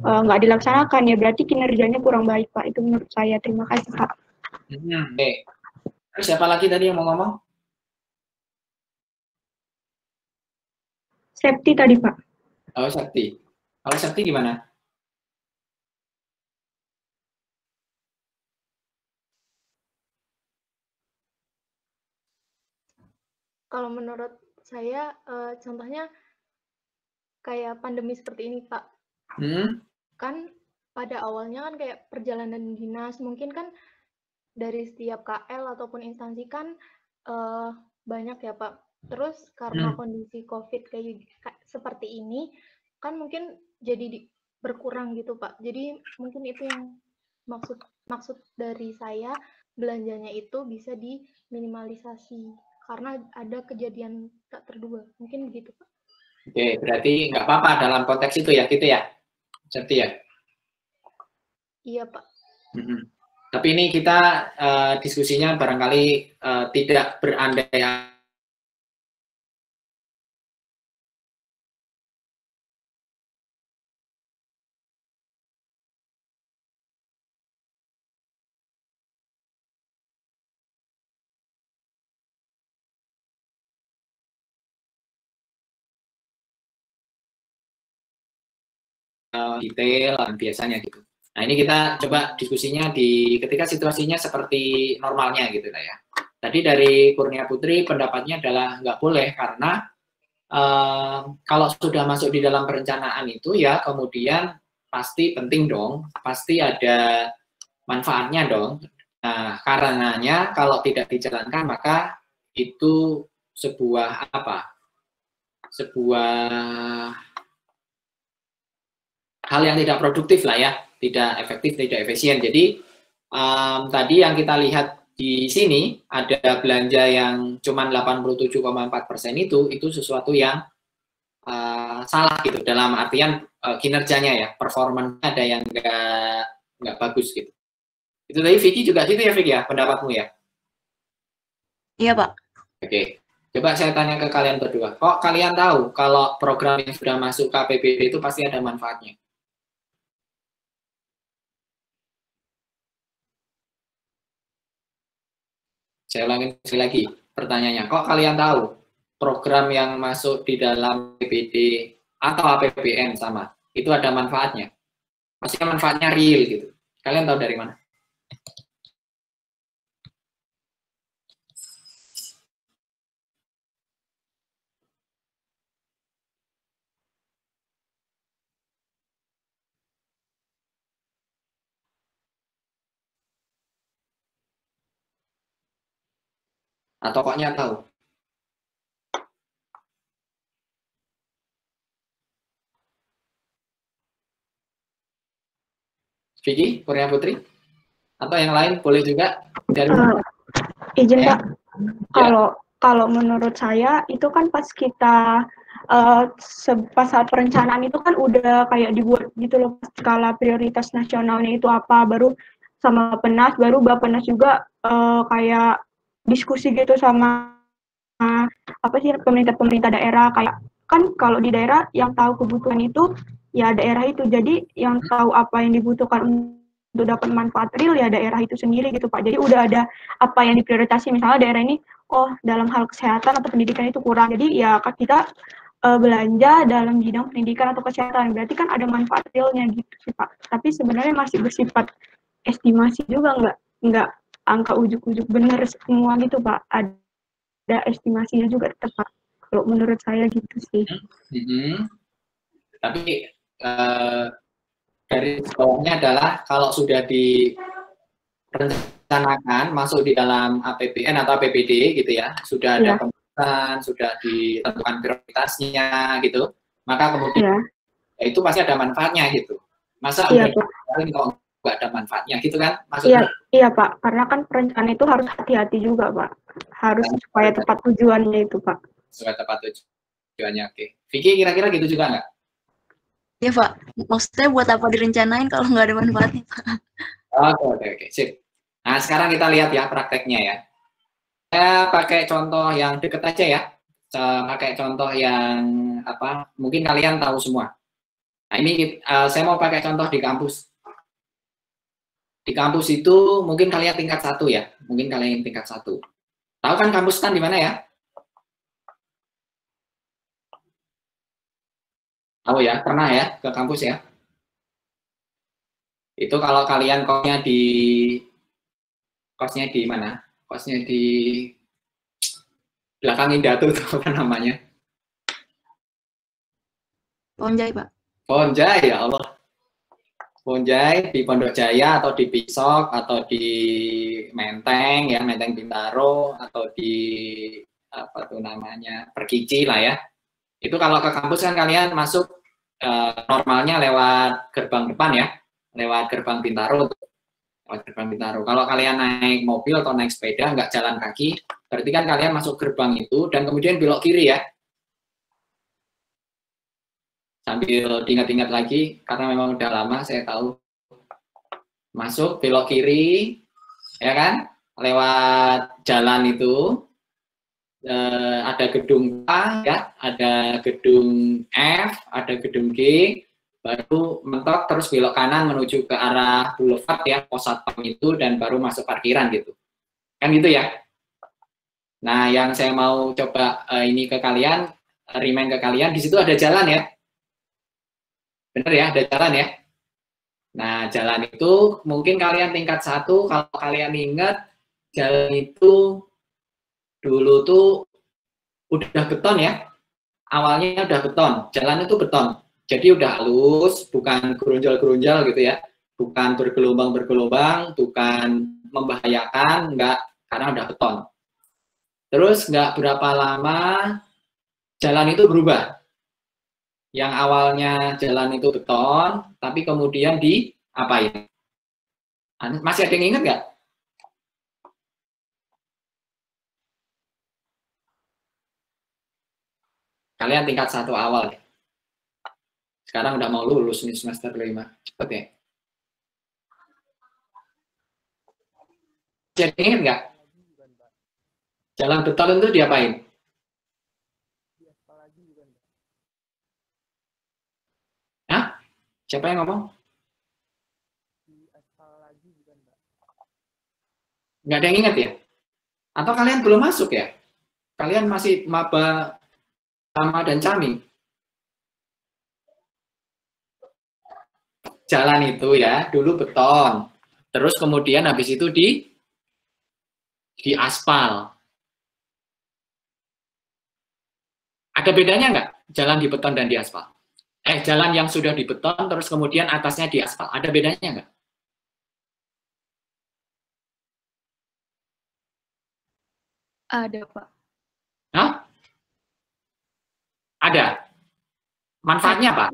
nggak dilaksanakan, ya berarti kinerjanya kurang baik, Pak. Itu menurut saya. Terima kasih, Pak. Oke. Terus siapa lagi tadi yang mau ngomong? Septi tadi, Pak. Oh, Septi. Kalau Septi gimana? Kalau menurut saya, contohnya kayak pandemi seperti ini, Pak. Kan pada awalnya kan kayak perjalanan dinas, mungkin kan dari setiap KL ataupun instansi kan banyak ya, Pak. Terus karena kondisi COVID kayak seperti ini, kan mungkin jadi berkurang gitu, Pak. Jadi mungkin itu yang maksud dari saya, belanjanya itu bisa diminimalisasi karena ada kejadian tak terduga. Mungkin begitu, Pak. Oke, berarti nggak apa-apa dalam konteks itu ya, gitu ya? Septi ya? Iya, Pak. Tapi ini kita diskusinya barangkali tidak berandai-andai. Detail biasanya gitu. Nah, ini kita coba diskusinya ketika situasinya seperti normalnya gitu lah ya. Tadi dari Kurnia Putri pendapatnya adalah nggak boleh karena kalau sudah masuk di dalam perencanaan itu ya kemudian pasti penting dong, pasti ada manfaatnya dong. Nah, karenanya kalau tidak dijalankan maka itu sebuah hal yang tidak produktif lah ya, tidak efektif, tidak efisien. Jadi tadi yang kita lihat di sini ada belanja yang cuma 87,4% itu sesuatu yang salah gitu dalam artian kinerjanya ya, performanya ada yang nggak bagus gitu. Itu tadi Vicky juga gitu ya, Vicky ya, pendapatmu ya? Iya, Pak. Oke. Coba saya tanya ke kalian berdua. Kok kalian tahu kalau program yang sudah masuk KPBD itu pasti ada manfaatnya? Saya ulangi sekali lagi pertanyaannya. Kok kalian tahu program yang masuk di dalam PBD atau APBN sama, itu ada manfaatnya? Maksudnya manfaatnya real gitu. Kalian tahu dari mana? Atau koknya tahu? Vicky, Kurnia Putri? Atau yang lain boleh juga dari izin Pak, kalau menurut saya itu kan pas kita pas saat perencanaan itu kan udah kayak dibuat gitu loh, skala prioritas nasionalnya itu apa, baru sama Penas, baru Bappenas juga kayak diskusi gitu sama apa sih pemerintah daerah, kayak kan kalau di daerah yang tahu kebutuhan itu ya daerah itu, jadi yang tahu apa yang dibutuhkan untuk dapat manfaat real ya daerah itu sendiri gitu Pak. Jadi udah ada apa yang diprioritasi, misalnya daerah ini oh dalam hal kesehatan atau pendidikan itu kurang, jadi ya kita belanja dalam bidang pendidikan atau kesehatan, berarti kan ada manfaat realnya gitu sih Pak. Tapi sebenarnya masih bersifat estimasi juga, nggak angka ujuk-ujuk benar semua gitu Pak, ada estimasinya juga tetap Pak. Kalau menurut saya gitu sih. Tapi dari bawahnya adalah kalau sudah direncanakan masuk di dalam APBN atau APBD gitu ya, sudah ada pembahasan, sudah ditentukan prioritasnya gitu, maka kemudian ya itu pasti ada manfaatnya gitu. Masa udah dikeluarin kok nggak ada manfaatnya gitu kan? Maksudnya? Iya Pak, karena kan perencanaan itu harus hati-hati juga Pak, harus supaya tepat tujuannya itu Pak. Supaya tepat tujuannya, oke. Vicky kira-kira gitu juga nggak? Iya Pak, maksudnya buat apa direncanain kalau nggak ada manfaatnya Pak? Oke, sip. Nah sekarang kita lihat ya prakteknya ya. Saya pakai contoh yang deket aja ya. Saya pakai contoh yang apa? Mungkin kalian tahu semua. Nah ini saya mau pakai contoh di kampus. Di kampus itu mungkin kalian tingkat 1 ya. Mungkin kalian tingkat 1. Tahu kan kampus kan di mana ya? Tahu ya, pernah ya ke kampus ya? Itu kalau kalian kosnya di mana? Kosnya di belakang Indah tuh apa namanya? Ponjai Pak. Ponjai ya Allah. Ponjai di Pondok Jaya atau di Pisok atau di Menteng ya, Menteng Bintaro atau di apa tuh namanya Perkici lah ya. Itu kalau ke kampus kan kalian masuk normalnya lewat gerbang depan ya, lewat gerbang Bintaro. Lewat gerbang Bintaro. Kalau kalian naik mobil atau naik sepeda nggak jalan kaki, berarti kan kalian masuk gerbang itu dan kemudian belok kiri ya. Sambil diingat-ingat lagi, karena memang udah lama saya tahu. Masuk, belok kiri, ya kan? Lewat jalan itu, ada gedung A, ya, ada gedung F, ada gedung G, baru mentok terus belok kanan menuju ke arah Boulevard ya, pos satpam itu, dan baru masuk parkiran gitu. Kan gitu ya? Nah, yang saya mau coba ini ke kalian, remind ke kalian, di situ ada jalan ya. Bener ya, ada jalan ya. Nah, jalan itu mungkin kalian tingkat 1, kalau kalian ingat, jalan itu dulu tuh udah beton ya. Awalnya udah beton, jalan itu beton. Jadi udah halus, bukan gerunjal-gerunjal gitu ya. Bukan bergelombang-bergelombang, bukan membahayakan, enggak, karena udah beton. Terus enggak berapa lama, jalan itu berubah. Yang awalnya jalan itu beton, tapi kemudian diapain? Masih ada yang ingat nggak? Kalian tingkat 1 awal ya. Sekarang udah mau lulus nih semester 5. Cepet ya. Jadi ingat nggak? Jalan beton itu diapain? Hah? Siapa yang ngomong? Nggak ada yang ingat ya? Atau kalian belum masuk ya? Kalian masih maba Tama dan Cami? Jalan itu ya, dulu beton. Terus kemudian habis itu di aspal. Ada bedanya nggak jalan di beton dan di aspal? Jalan yang sudah di beton terus kemudian atasnya di aspal. Ada bedanya nggak? Ada, Pak. Hah? Ada. Manfaatnya apa?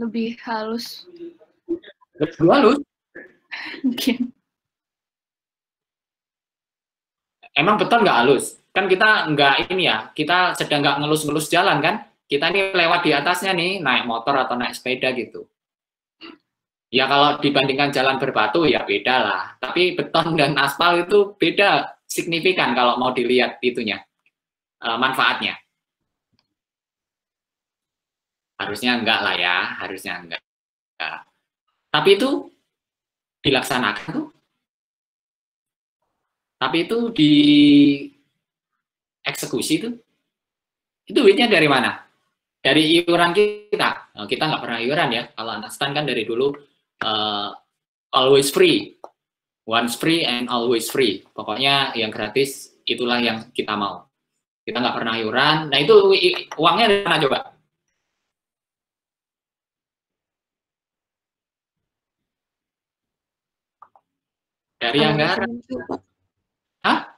Lebih halus. Lebih halus? Mungkin. Emang beton nggak halus? Kan kita nggak ini ya, kita sedang nggak ngelus-ngelus jalan kan? Kita ini lewat di atasnya nih, naik motor atau naik sepeda gitu. Ya kalau dibandingkan jalan berbatu ya beda lah. Tapi beton dan aspal itu beda signifikan kalau mau dilihat itunya, manfaatnya. Harusnya enggak lah ya, harusnya enggak. Tapi itu dilaksanakan tuh. Tapi itu di eksekusi tuh. Itu duitnya dari mana? Dari iuran kita. Nah, kita nggak pernah iuran ya. Kalau anak stan kan dari dulu always free. Once free and always free. Pokoknya yang gratis itulah yang kita mau. Kita nggak pernah iuran. Nah itu uangnya dari mana coba? Dari anggaran. Hah?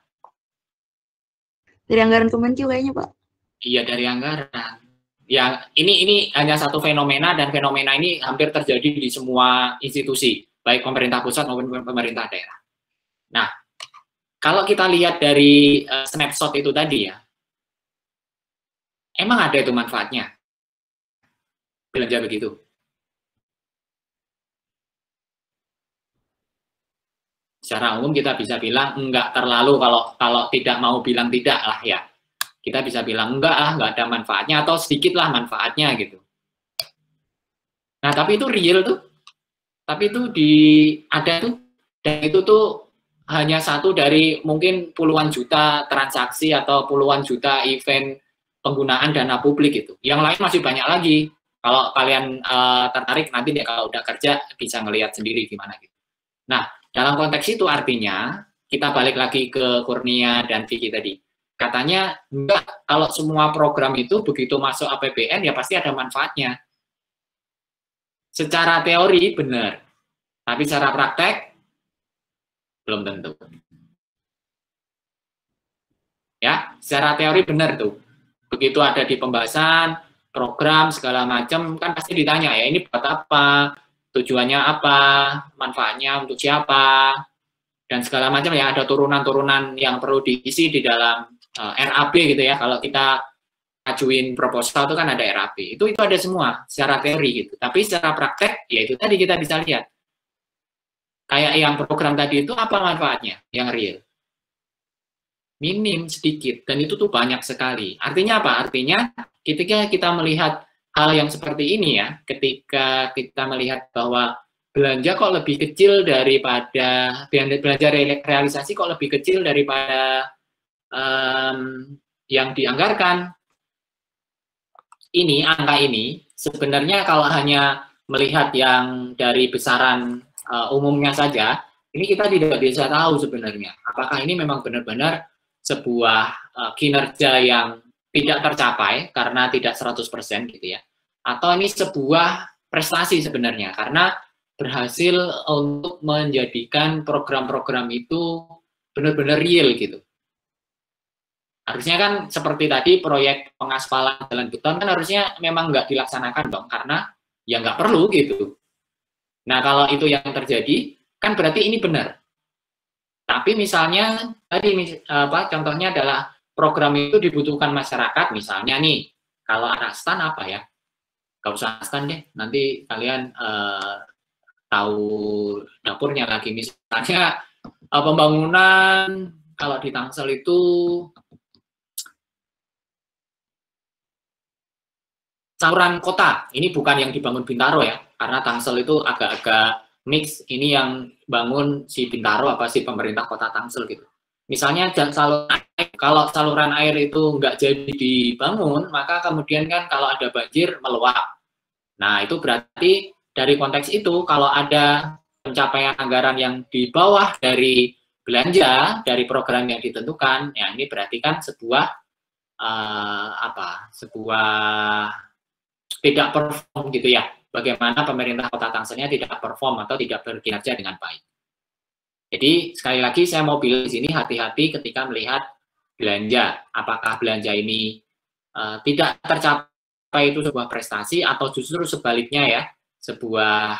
Dari anggaran Kemenkyu kayaknya, Pak. Iya, dari anggaran. Ya, ini hanya satu fenomena, dan fenomena ini hampir terjadi di semua institusi, baik pemerintah pusat maupun pemerintah daerah. Nah, kalau kita lihat dari snapshot itu tadi ya, emang ada itu manfaatnya? Belanja begitu. Secara umum kita bisa bilang enggak terlalu, kalau tidak mau bilang tidak lah ya. Kita bisa bilang enggak ada manfaatnya, atau sedikit lah manfaatnya gitu. Nah, tapi itu real tuh. Tapi itu ada tuh, dan itu tuh hanya satu dari mungkin puluhan juta transaksi atau puluhan juta event penggunaan dana publik itu. Yang lain masih banyak lagi. Kalau kalian tertarik nanti deh kalau udah kerja bisa ngelihat sendiri gimana gitu. Nah, dalam konteks itu artinya kita balik lagi ke Kurnia dan Vicky tadi. Katanya enggak, kalau semua program itu begitu masuk APBN ya pasti ada manfaatnya. Secara teori benar, tapi secara praktek belum tentu. Ya, secara teori benar tuh. Begitu ada di pembahasan program segala macam kan pasti ditanya ya ini buat apa, tujuannya apa, manfaatnya untuk siapa, dan segala macam ya, ada turunan-turunan yang perlu diisi di dalam RAP gitu ya. Kalau kita ajuin proposal itu kan ada RAP. Itu ada semua secara teori gitu. Tapi secara praktek ya itu tadi kita bisa lihat. Kayak yang program tadi itu apa manfaatnya yang real? Minim sedikit, dan itu tuh banyak sekali. Artinya apa? Artinya ketika kita melihat hal yang seperti ini ya, ketika kita melihat bahwa belanja kok lebih kecil daripada belanja realisasi kok lebih kecil daripada yang dianggarkan, ini angka ini sebenarnya kalau hanya melihat yang dari besaran umumnya saja, ini kita tidak bisa tahu sebenarnya apakah ini memang benar-benar sebuah kinerja yang tidak tercapai karena tidak 100% gitu ya, atau ini sebuah prestasi sebenarnya karena berhasil untuk menjadikan program-program itu benar-benar real gitu. Harusnya kan seperti tadi proyek pengaspalan jalan beton kan harusnya memang nggak dilaksanakan dong, karena ya nggak perlu gitu. Nah kalau itu yang terjadi kan berarti ini benar. Tapi misalnya tadi contohnya adalah program itu dibutuhkan masyarakat, misalnya nih, kalau anak stan apa ya? Gak usah stan deh, nanti kalian tahu dapurnya lagi. Misalnya pembangunan, kalau di Tangsel itu saluran kota, ini bukan yang dibangun Bintaro ya, karena Tangsel itu agak-agak mix, ini yang bangun si Bintaro apa si pemerintah kota Tangsel gitu. Misalnya saluran air, kalau saluran air itu nggak jadi dibangun, maka kemudian kan kalau ada banjir meluap. Nah itu berarti dari konteks itu kalau ada pencapaian anggaran yang di bawah dari belanja, dari program yang ditentukan, ya ini berarti kan sebuah tidak perform gitu ya, bagaimana pemerintah kota Tangselnya tidak perform atau tidak berkinerja dengan baik. Jadi sekali lagi saya mau bilang di sini hati-hati ketika melihat belanja, apakah belanja ini tidak tercapai itu sebuah prestasi atau justru sebaliknya ya, sebuah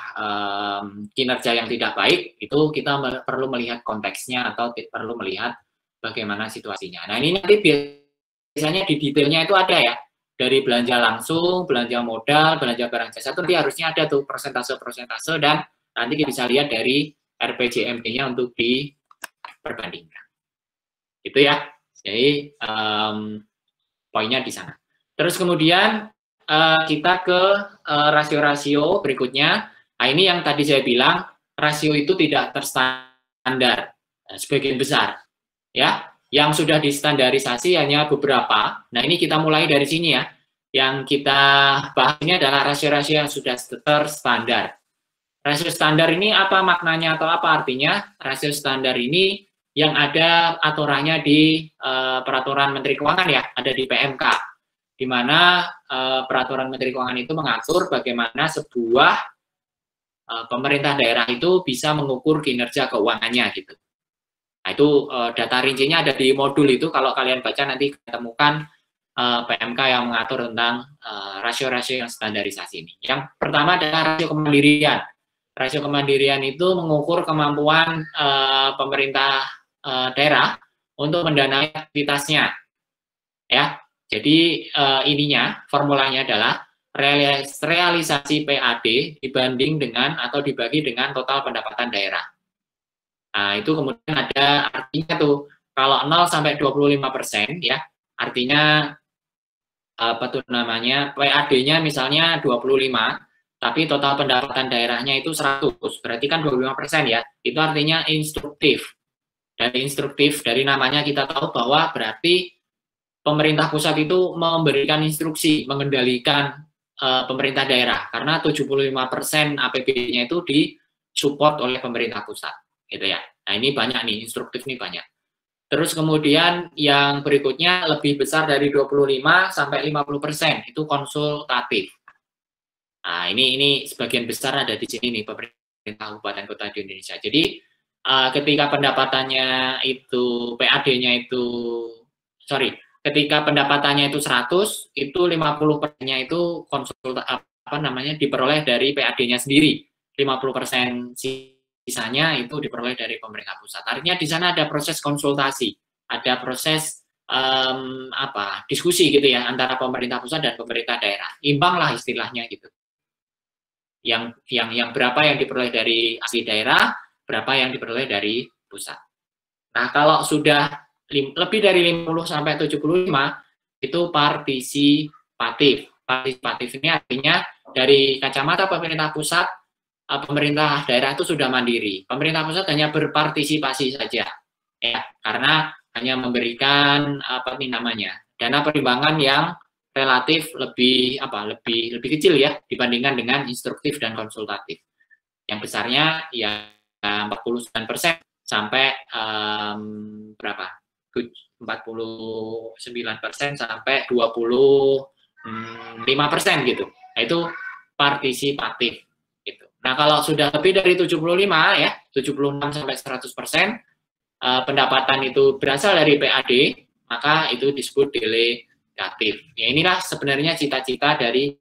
kinerja yang tidak baik, itu kita perlu melihat konteksnya atau perlu melihat bagaimana situasinya. Nah ini nanti biasanya di detailnya itu ada ya, dari belanja langsung, belanja modal, belanja barang jasa, itu nanti harusnya ada tuh persentase-persentase dan nanti kita bisa lihat dari RPJMD-nya untuk diperbandingkan. Itu ya, jadi poinnya di sana. Terus kemudian kita ke rasio-rasio berikutnya. Nah ini yang tadi saya bilang, rasio itu tidak terstandar sebagian besar. Ya, yang sudah distandarisasi hanya beberapa. Nah ini kita mulai dari sini ya. Yang kita bahas ini adalah rasio-rasio yang sudah terstandar. Rasio standar ini apa maknanya atau apa artinya? Rasio standar ini yang ada aturannya di Peraturan Menteri Keuangan ya, ada di PMK, di mana Peraturan Menteri Keuangan itu mengatur bagaimana sebuah pemerintah daerah itu bisa mengukur kinerja keuangannya gitu. Nah itu data rincinya ada di modul itu, kalau kalian baca nanti ketemukan PMK yang mengatur tentang rasio-rasio yang standarisasi ini. Yang pertama adalah rasio kemandirian. Rasio kemandirian itu mengukur kemampuan pemerintah daerah untuk mendanai aktivitasnya. Ya, jadi ininya formulanya adalah realisasi PAD dibanding dengan atau dibagi dengan total pendapatan daerah. Nah, itu kemudian ada artinya tuh, kalau 0 sampai 25% ya, artinya apa tuh namanya, PAD-nya misalnya 25, tapi total pendapatan daerahnya itu 100, berarti kan 25% ya, itu artinya instruktif. Dari instruktif, dari namanya kita tahu bahwa berarti pemerintah pusat itu memberikan instruksi, mengendalikan pemerintah daerah, karena 75% APBD-nya itu disupport oleh pemerintah pusat, gitu ya. Nah ini banyak nih, instruktif nih banyak. Terus kemudian yang berikutnya lebih besar dari 25 sampai 50%, itu konsultatif. Nah, ini sebagian besar ada di sini nih, pemerintah kabupaten kota di Indonesia. Jadi ketika pendapatannya itu PAD-nya itu ketika pendapatannya itu 100, itu 50%-nya itu diperoleh dari PAD-nya sendiri. 50% sisanya itu diperoleh dari pemerintah pusat. Artinya di sana ada proses konsultasi, ada proses diskusi gitu ya antara pemerintah pusat dan pemerintah daerah. Imbang lah istilahnya gitu. Yang berapa yang diperoleh dari asli daerah, berapa yang diperoleh dari pusat. Nah, kalau sudah lebih dari 50 sampai 75 itu partisipatif. Partisipatif ini artinya dari kacamata pemerintah pusat, pemerintah daerah itu sudah mandiri. Pemerintah pusat hanya berpartisipasi saja. Ya, karena hanya memberikan dana perimbangan yang relatif lebih kecil ya dibandingkan dengan instruktif dan konsultatif. Yang besarnya ya 49% sampai 49% sampai 25% gitu. Nah, itu partisipatif gitu. Nah, kalau sudah lebih dari 75 ya, 76 sampai 100% pendapatan itu berasal dari PAD, maka itu disebut delegatif. Ya inilah sebenarnya cita-cita dari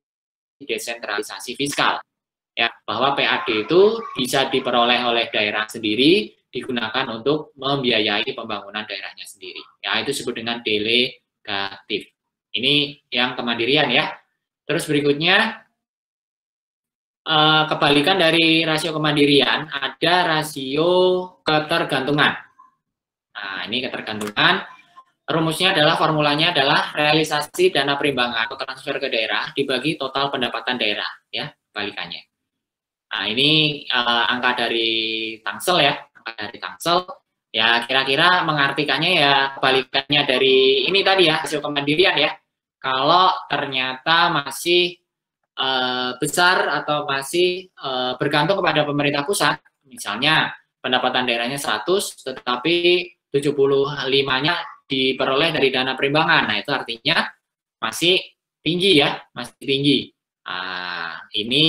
desentralisasi fiskal. Ya, bahwa PAD itu bisa diperoleh oleh daerah sendiri, digunakan untuk membiayai pembangunan daerahnya sendiri. Ya, itu disebut dengan delegatif. Ini yang kemandirian ya. Terus berikutnya, kebalikan dari rasio kemandirian, ada rasio ketergantungan. Nah, ini ketergantungan. Rumusnya adalah, formulanya adalah realisasi dana perimbangan atau transfer ke daerah dibagi total pendapatan daerah, ya, kebalikannya. Nah, ini angka dari Tangsel ya, angka dari Tangsel. Ya, kira-kira mengartikannya ya kebalikannya dari ini tadi ya, rasio kemandirian ya. Kalau ternyata masih besar atau masih bergantung kepada pemerintah pusat, misalnya pendapatan daerahnya 100, tetapi 75-nya diperoleh dari dana perimbangan. Nah, itu artinya masih tinggi ya, masih tinggi. Ini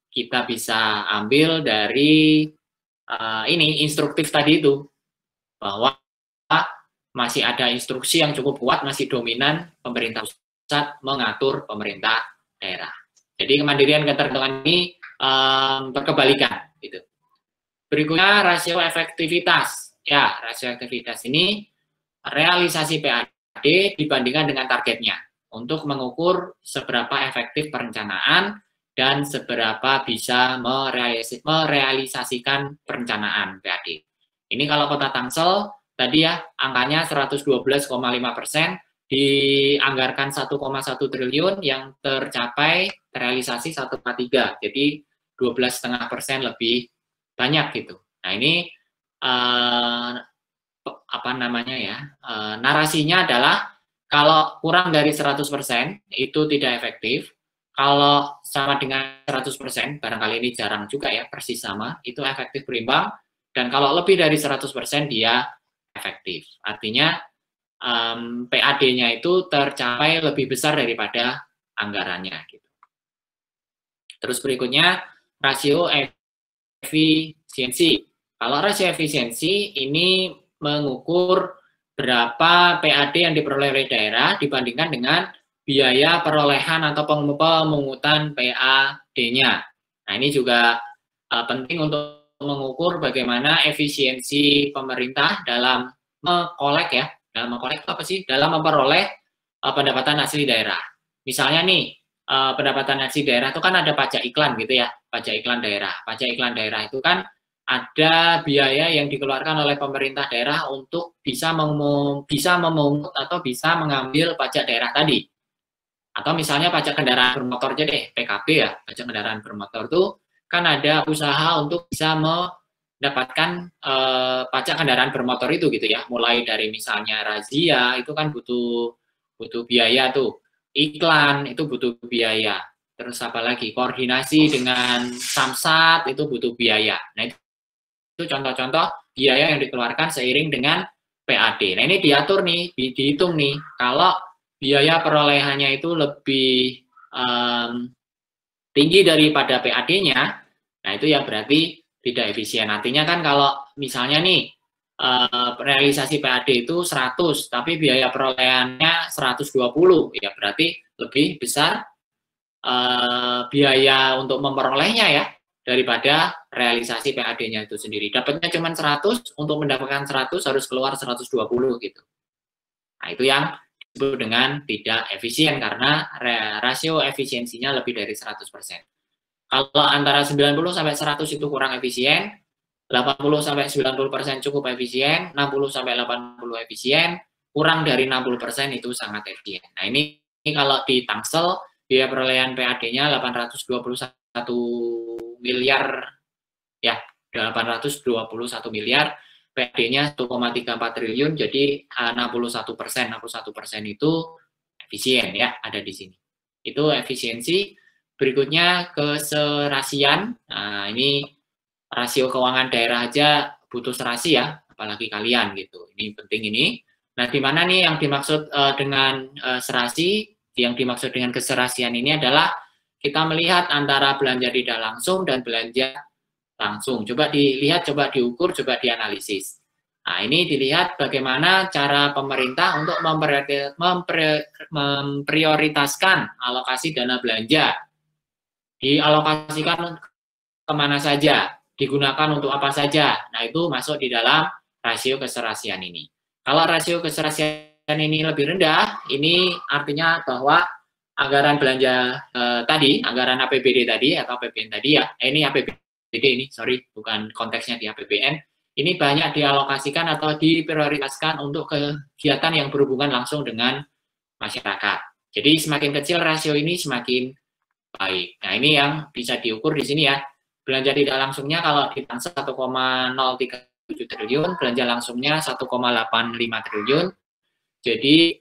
kita bisa ambil dari ini instruktif tadi itu, bahwa masih ada instruksi yang cukup kuat, masih dominan pemerintah pusat mengatur pemerintah daerah. Jadi kemandirian ketergantungan ini berkebalikan. Gitu. Berikutnya rasio efektivitas. Ya, rasio efektivitas ini realisasi PAD dibandingkan dengan targetnya untuk mengukur seberapa efektif perencanaan dan seberapa bisa merealisasikan perencanaan PAD. Ini kalau Kota Tangsel tadi ya angkanya 112,5%, dianggarkan 1,1 triliun yang tercapai terrealisasi 1,3, jadi 12,5% lebih banyak gitu. Nah ini apa namanya ya, narasinya adalah kalau kurang dari 100% itu tidak efektif, kalau sama dengan 100%, barangkali ini jarang juga ya, persis sama, itu efektif berimbang, dan kalau lebih dari 100% dia efektif. Artinya PAD-nya itu tercapai lebih besar daripada anggarannya. Gitu. Terus berikutnya, rasio efisiensi. Kalau rasio efisiensi ini mengukur berapa PAD yang diperoleh oleh daerah dibandingkan dengan biaya perolehan atau pemungutan PAD-nya. Nah, ini juga penting untuk mengukur bagaimana efisiensi pemerintah dalam mengkolek ya, dalam mengkolek apa sih? Dalam memperoleh pendapatan asli daerah. Misalnya nih, pendapatan asli daerah itu kan ada pajak iklan gitu ya, pajak iklan daerah. Pajak iklan daerah itu kan ada biaya yang dikeluarkan oleh pemerintah daerah untuk bisa memungut atau bisa mengambil pajak daerah tadi. Atau misalnya pajak kendaraan bermotor aja deh, PKB ya, pajak kendaraan bermotor itu kan ada usaha untuk bisa mendapatkan pajak kendaraan bermotor itu gitu ya, mulai dari misalnya razia itu kan butuh biaya tuh, iklan itu butuh biaya, terus apa lagi, koordinasi dengan Samsat itu butuh biaya. Nah itu contoh-contoh biaya yang dikeluarkan seiring dengan PAD. Nah ini diatur nih, dihitung nih, kalau biaya perolehannya itu lebih tinggi daripada PAD-nya, nah itu ya berarti tidak efisien. Artinya kan kalau misalnya nih realisasi PAD itu 100, tapi biaya perolehannya 120, ya berarti lebih besar biaya untuk memperolehnya ya daripada realisasi PAD-nya itu sendiri. Dapatnya cuma 100, untuk mendapatkan 100 harus keluar 120 gitu. Nah itu yang disebut dengan tidak efisien karena rasio efisiensinya lebih dari 100%. Kalau antara 90 sampai 100 itu kurang efisien, 80 sampai 90% cukup efisien, 60 sampai 80 efisien, kurang dari 60% itu sangat efisien. Nah, ini kalau di Tangsel biaya perolehan PAD-nya 821 miliar ya, 821 miliar, PAD-nya 1,34 triliun, jadi 61% itu efisien ya, ada di sini. Itu efisiensi. Berikutnya keserasian. Nah, ini rasio keuangan daerah aja butuh serasi ya, apalagi kalian gitu. Ini penting ini. Nah, di mana nih yang dimaksud dengan serasi? Yang dimaksud dengan keserasian ini adalah kita melihat antara belanja tidak langsung dan belanja langsung. Coba dilihat, coba diukur, coba dianalisis. Nah, ini dilihat bagaimana cara pemerintah untuk memprioritaskan alokasi dana belanja. Dialokasikan kemana saja. digunakan untuk apa saja. Nah, itu masuk di dalam rasio keserasian ini. Kalau rasio keserasian ini lebih rendah, ini artinya bahwa anggaran belanja tadi, anggaran APBD tadi atau APBN tadi ya, ini APBD ini, sorry, bukan konteksnya di APBN, ini banyak dialokasikan atau diprioritaskan untuk kegiatan yang berhubungan langsung dengan masyarakat. Jadi semakin kecil rasio ini semakin baik. Nah, ini yang bisa diukur di sini ya. Belanja tidak langsungnya kalau di Tangsel 1,037 triliun, belanja langsungnya 1,85 triliun. Jadi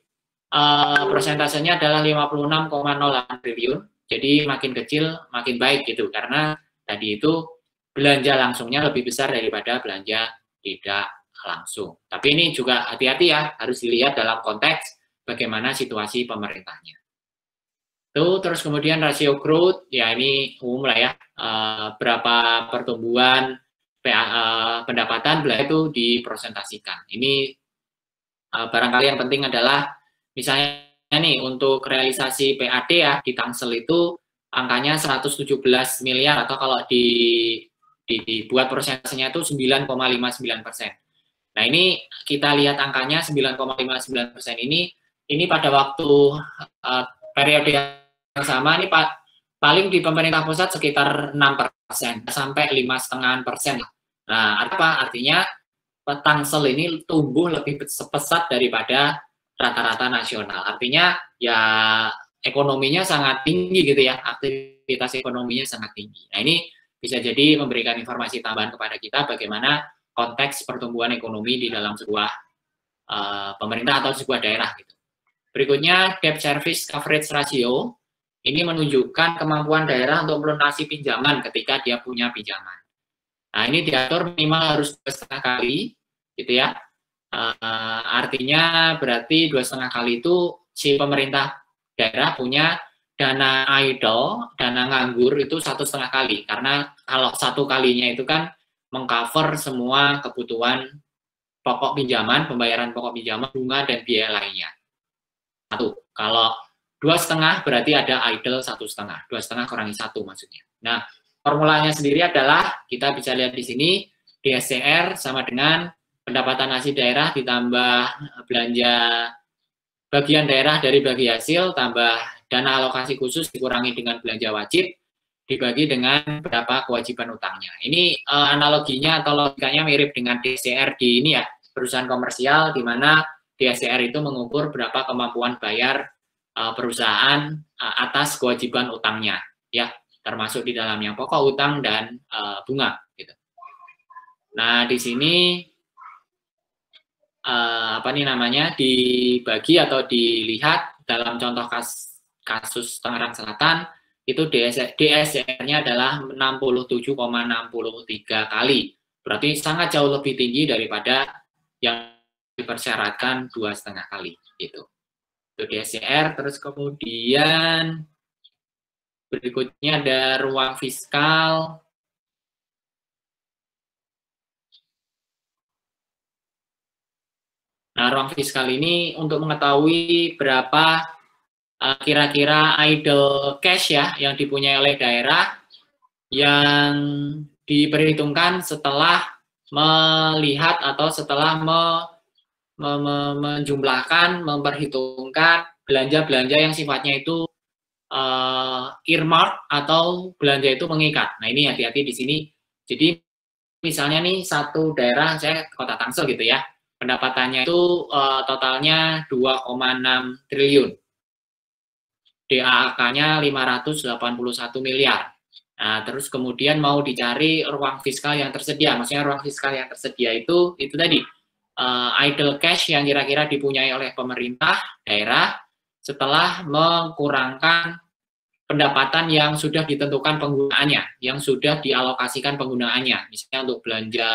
persentasenya adalah 56,08 triliun. Jadi makin kecil makin baik gitu, karena tadi itu belanja langsungnya lebih besar daripada belanja tidak langsung. Tapi ini juga hati-hati ya, harus dilihat dalam konteks bagaimana situasi pemerintahnya. Tuh, terus kemudian rasio growth, ya ini umum lah ya, berapa pertumbuhan pendapatan belanja itu dipresentasikan. Ini barangkali yang penting adalah, misalnya nih untuk realisasi PAD ya, di Tangsel itu angkanya 117 miliar, atau kalau dibuat prosentasenya itu 9,59%. Nah, ini kita lihat angkanya 9,59% ini pada waktu periode yang sama, ini paling di pemerintah pusat sekitar 6% sampai 5,5%. Nah, apa artinya? Tangsel ini tumbuh lebih pesat daripada rata-rata nasional. Artinya ya ekonominya sangat tinggi gitu ya, aktivitas ekonominya sangat tinggi. Nah, ini bisa jadi memberikan informasi tambahan kepada kita bagaimana konteks pertumbuhan ekonomi di dalam sebuah pemerintah atau sebuah daerah gitu. Berikutnya, debt service coverage ratio. Ini menunjukkan kemampuan daerah untuk melunasi pinjaman ketika dia punya pinjaman. Nah, ini diatur minimal harus 2,5 kali, gitu ya. Artinya berarti 2,5 kali itu si pemerintah daerah punya dana idle, dana nganggur itu 1,5 kali. Karena kalau 1 kalinya itu kan mengcover semua kebutuhan pokok pinjaman, pembayaran pokok pinjaman, bunga, dan biaya lainnya. 1. Kalau 2,5 berarti ada idle 1,5. 2,5 kurangi 1 maksudnya. Nah, formulanya sendiri adalah, kita bisa lihat di sini, DSCR sama dengan pendapatan hasil daerah ditambah belanja bagian daerah dari bagi hasil, tambah dana alokasi khusus dikurangi dengan belanja wajib, dibagi dengan berapa kewajiban utangnya. Ini analoginya atau logikanya mirip dengan DSCR di ini ya, perusahaan komersial, di mana DSCR itu mengukur berapa kemampuan bayar perusahaan atas kewajiban utangnya, ya, termasuk di dalamnya pokok utang dan bunga. Gitu. Nah, di sini dibagi atau dilihat dalam contoh kasus Tangerang Selatan, itu DSCR-nya adalah 67,63 kali. Berarti sangat jauh lebih tinggi daripada yang dipersyaratkan 2,5 kali. Gitu. Itu DSCR, terus kemudian berikutnya ada ruang fiskal. Nah, ruang fiskal ini untuk mengetahui berapa kira-kira idle cash ya yang dipunyai oleh daerah yang diperhitungkan setelah melihat atau setelah menjumlahkan, memperhitungkan belanja-belanja yang sifatnya itu earmark atau belanja itu mengikat. Nah, ini hati-hati di sini. Jadi misalnya nih satu daerah, saya Kota Tangsel gitu ya, pendapatannya itu totalnya 2,6 triliun. DAK-nya 581 miliar. Nah, terus kemudian mau dicari ruang fiskal yang tersedia. Maksudnya ruang fiskal yang tersedia itu tadi, idle cash yang kira-kira dipunyai oleh pemerintah daerah setelah mengurangan pendapatan yang sudah ditentukan penggunaannya, yang sudah dialokasikan penggunaannya. Misalnya untuk belanja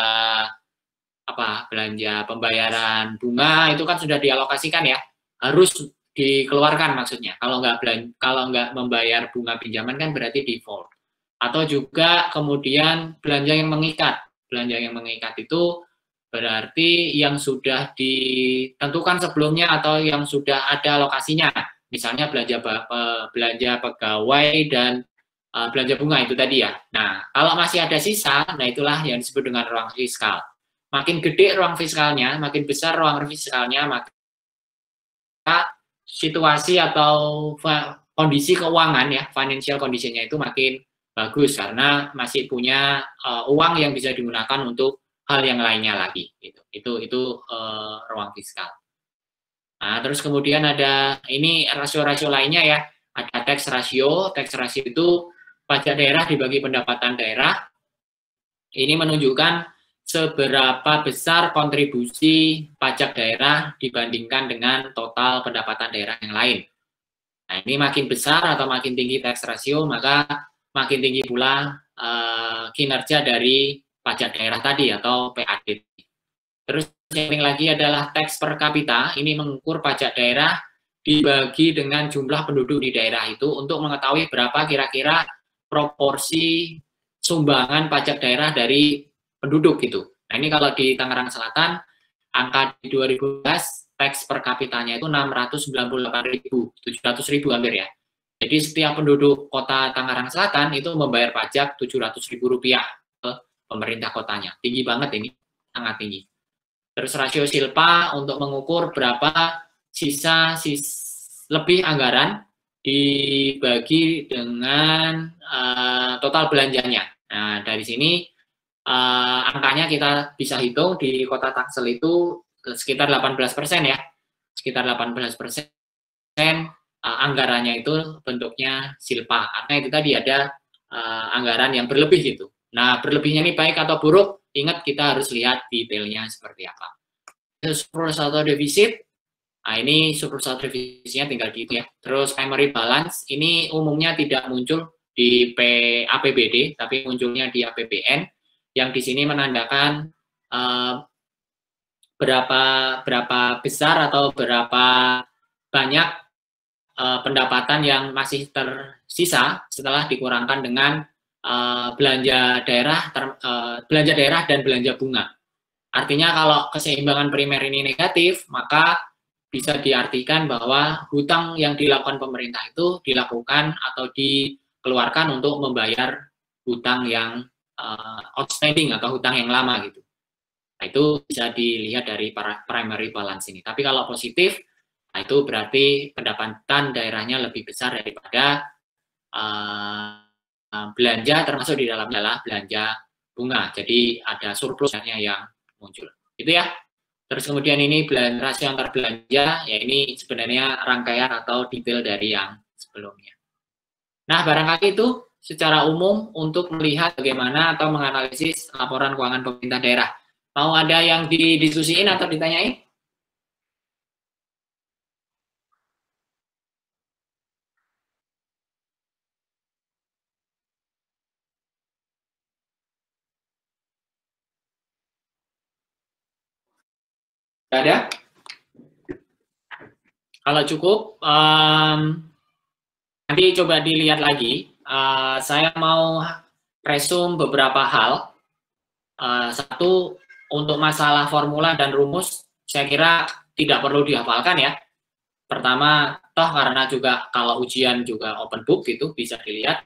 pembayaran bunga itu kan sudah dialokasikan ya, harus dikeluarkan maksudnya. Kalau nggak membayar bunga pinjaman kan berarti default. Atau juga kemudian belanja yang mengikat. Belanja yang mengikat itu berarti yang sudah ditentukan sebelumnya atau yang sudah ada alokasinya. Misalnya belanja pegawai dan belanja bunga itu tadi ya. Nah, kalau masih ada sisa, nah itulah yang disebut dengan ruang fiskal. Makin gede ruang fiskalnya, makin besar ruang fiskalnya, maka situasi atau kondisi keuangan ya, financial condition-nya itu makin bagus karena masih punya uang yang bisa digunakan untuk hal yang lainnya lagi. Gitu. Itu ruang fiskal. Nah, terus kemudian ada ini rasio-rasio lainnya ya. Ada tax ratio. Tax ratio itu pajak daerah dibagi pendapatan daerah. Ini menunjukkan seberapa besar kontribusi pajak daerah dibandingkan dengan total pendapatan daerah yang lain. Nah, ini makin besar atau makin tinggi tax ratio, maka makin tinggi pula kinerja dari pajak daerah tadi atau PAD. Terus yang lagi adalah tax per kapita. Ini mengukur pajak daerah dibagi dengan jumlah penduduk di daerah itu untuk mengetahui berapa kira-kira proporsi sumbangan pajak daerah dari penduduk gitu. Nah, ini kalau di Tangerang Selatan, angka di 2012, tax per kapitanya itu 698.000, 700.000 hampir ya. Jadi setiap penduduk kota Tangerang Selatan itu membayar pajak Rp700.000 ke pemerintah kotanya. Tinggi banget ini, sangat tinggi. Terus rasio silpa untuk mengukur berapa sisa lebih anggaran dibagi dengan total belanjanya. Nah, dari sini angkanya kita bisa hitung di kota Tangsel itu sekitar 18% ya. Sekitar 18% anggarannya itu bentuknya silpa. Karena itu tadi ada anggaran yang berlebih gitu. Nah, berlebihnya ini baik atau buruk, ingat kita harus lihat detailnya seperti apa. Surplus atau defisit, nah ini surplus atau defisitnya tinggal di itu ya. Terus primary balance, ini umumnya tidak muncul di APBD, tapi munculnya di APBN, yang di sini menandakan berapa besar atau berapa banyak pendapatan yang masih tersisa setelah dikurangkan dengan belanja daerah dan belanja bunga. Artinya kalau keseimbangan primer ini negatif, maka bisa diartikan bahwa hutang yang dilakukan pemerintah itu dilakukan atau dikeluarkan untuk membayar hutang yang outstanding atau hutang yang lama gitu. Nah, itu bisa dilihat dari primary balance ini. Tapi kalau positif, nah itu berarti pendapatan daerahnya lebih besar daripada belanja, termasuk di dalamnya adalah belanja bunga. Jadi ada surplusnya yang muncul. Itu ya. Terus kemudian ini rasio antar belanja, ya ini sebenarnya rangkaian atau detail dari yang sebelumnya. Nah, barangkali itu secara umum untuk melihat bagaimana atau menganalisis laporan keuangan pemerintah daerah. Mau ada yang didiskusiin atau ditanyain? Ada? Kalau cukup, nanti coba dilihat lagi. Saya mau resume beberapa hal. Satu, untuk masalah formula dan rumus, saya kira tidak perlu dihafalkan ya. Pertama, toh karena juga kalau ujian juga open book gitu, bisa dilihat.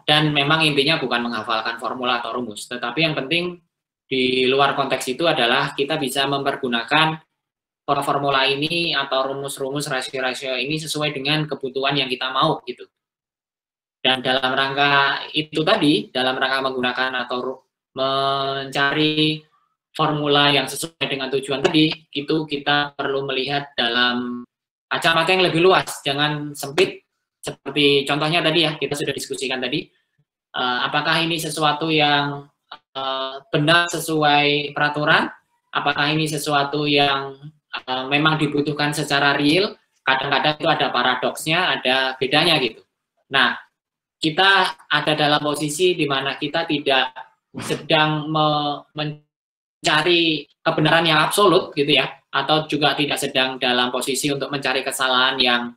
Dan memang intinya bukan menghafalkan formula atau rumus, tetapi yang penting di luar konteks itu adalah kita bisa mempergunakan formula ini atau rumus-rumus rasio-rasio ini sesuai dengan kebutuhan yang kita mau gitu. Dan dalam rangka itu tadi, dalam rangka menggunakan atau mencari formula yang sesuai dengan tujuan tadi, itu kita perlu melihat dalam kacamata yang lebih luas, jangan sempit. Seperti contohnya tadi ya, kita sudah diskusikan tadi, apakah ini sesuatu yang benar sesuai peraturan, apakah ini sesuatu yang memang dibutuhkan secara real, kadang-kadang itu ada paradoksnya, ada bedanya gitu. Nah, kita ada dalam posisi di mana kita tidak sedang mencari kebenaran yang absolut gitu ya, atau juga tidak sedang dalam posisi untuk mencari kesalahan yang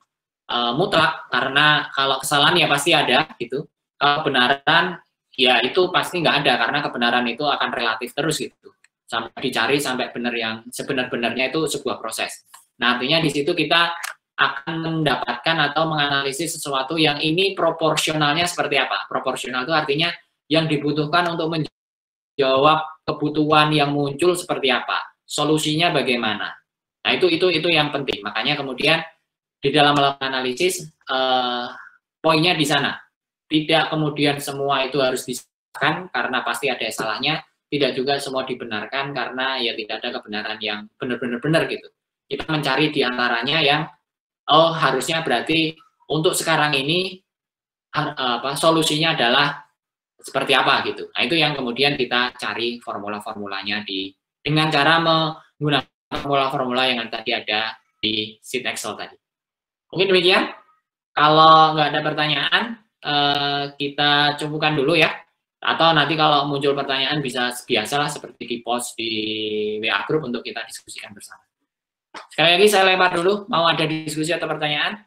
mutlak, karena kalau kesalahan ya pasti ada gitu, kalau kebenaran ya itu pasti nggak ada, karena kebenaran itu akan relatif terus gitu, sampai dicari sampai benar yang sebenar-benarnya itu sebuah proses. Nah, artinya di situ kita akan mendapatkan atau menganalisis sesuatu yang ini proporsionalnya seperti apa. Proporsional itu artinya yang dibutuhkan untuk menjawab kebutuhan yang muncul seperti apa, solusinya bagaimana. Nah, itu yang penting. Makanya kemudian di dalam melakukan analisis poinnya di sana. Tidak kemudian semua itu harus disahkan karena pasti ada salahnya, tidak juga semua dibenarkan karena ya tidak ada kebenaran yang benar-benar benar gitu. Kita mencari di antaranya yang harusnya berarti untuk sekarang ini solusinya adalah seperti apa gitu. Nah, itu yang kemudian kita cari formula-formulanya dengan cara menggunakan formula-formula yang tadi ada di sheet Excel tadi. Mungkin demikian. Kalau nggak ada pertanyaan, kita cukupkan dulu ya. Atau nanti kalau muncul pertanyaan bisa biasalah seperti di post di WA Group untuk kita diskusikan bersama. Sekali lagi saya lempar dulu, mau ada diskusi atau pertanyaan?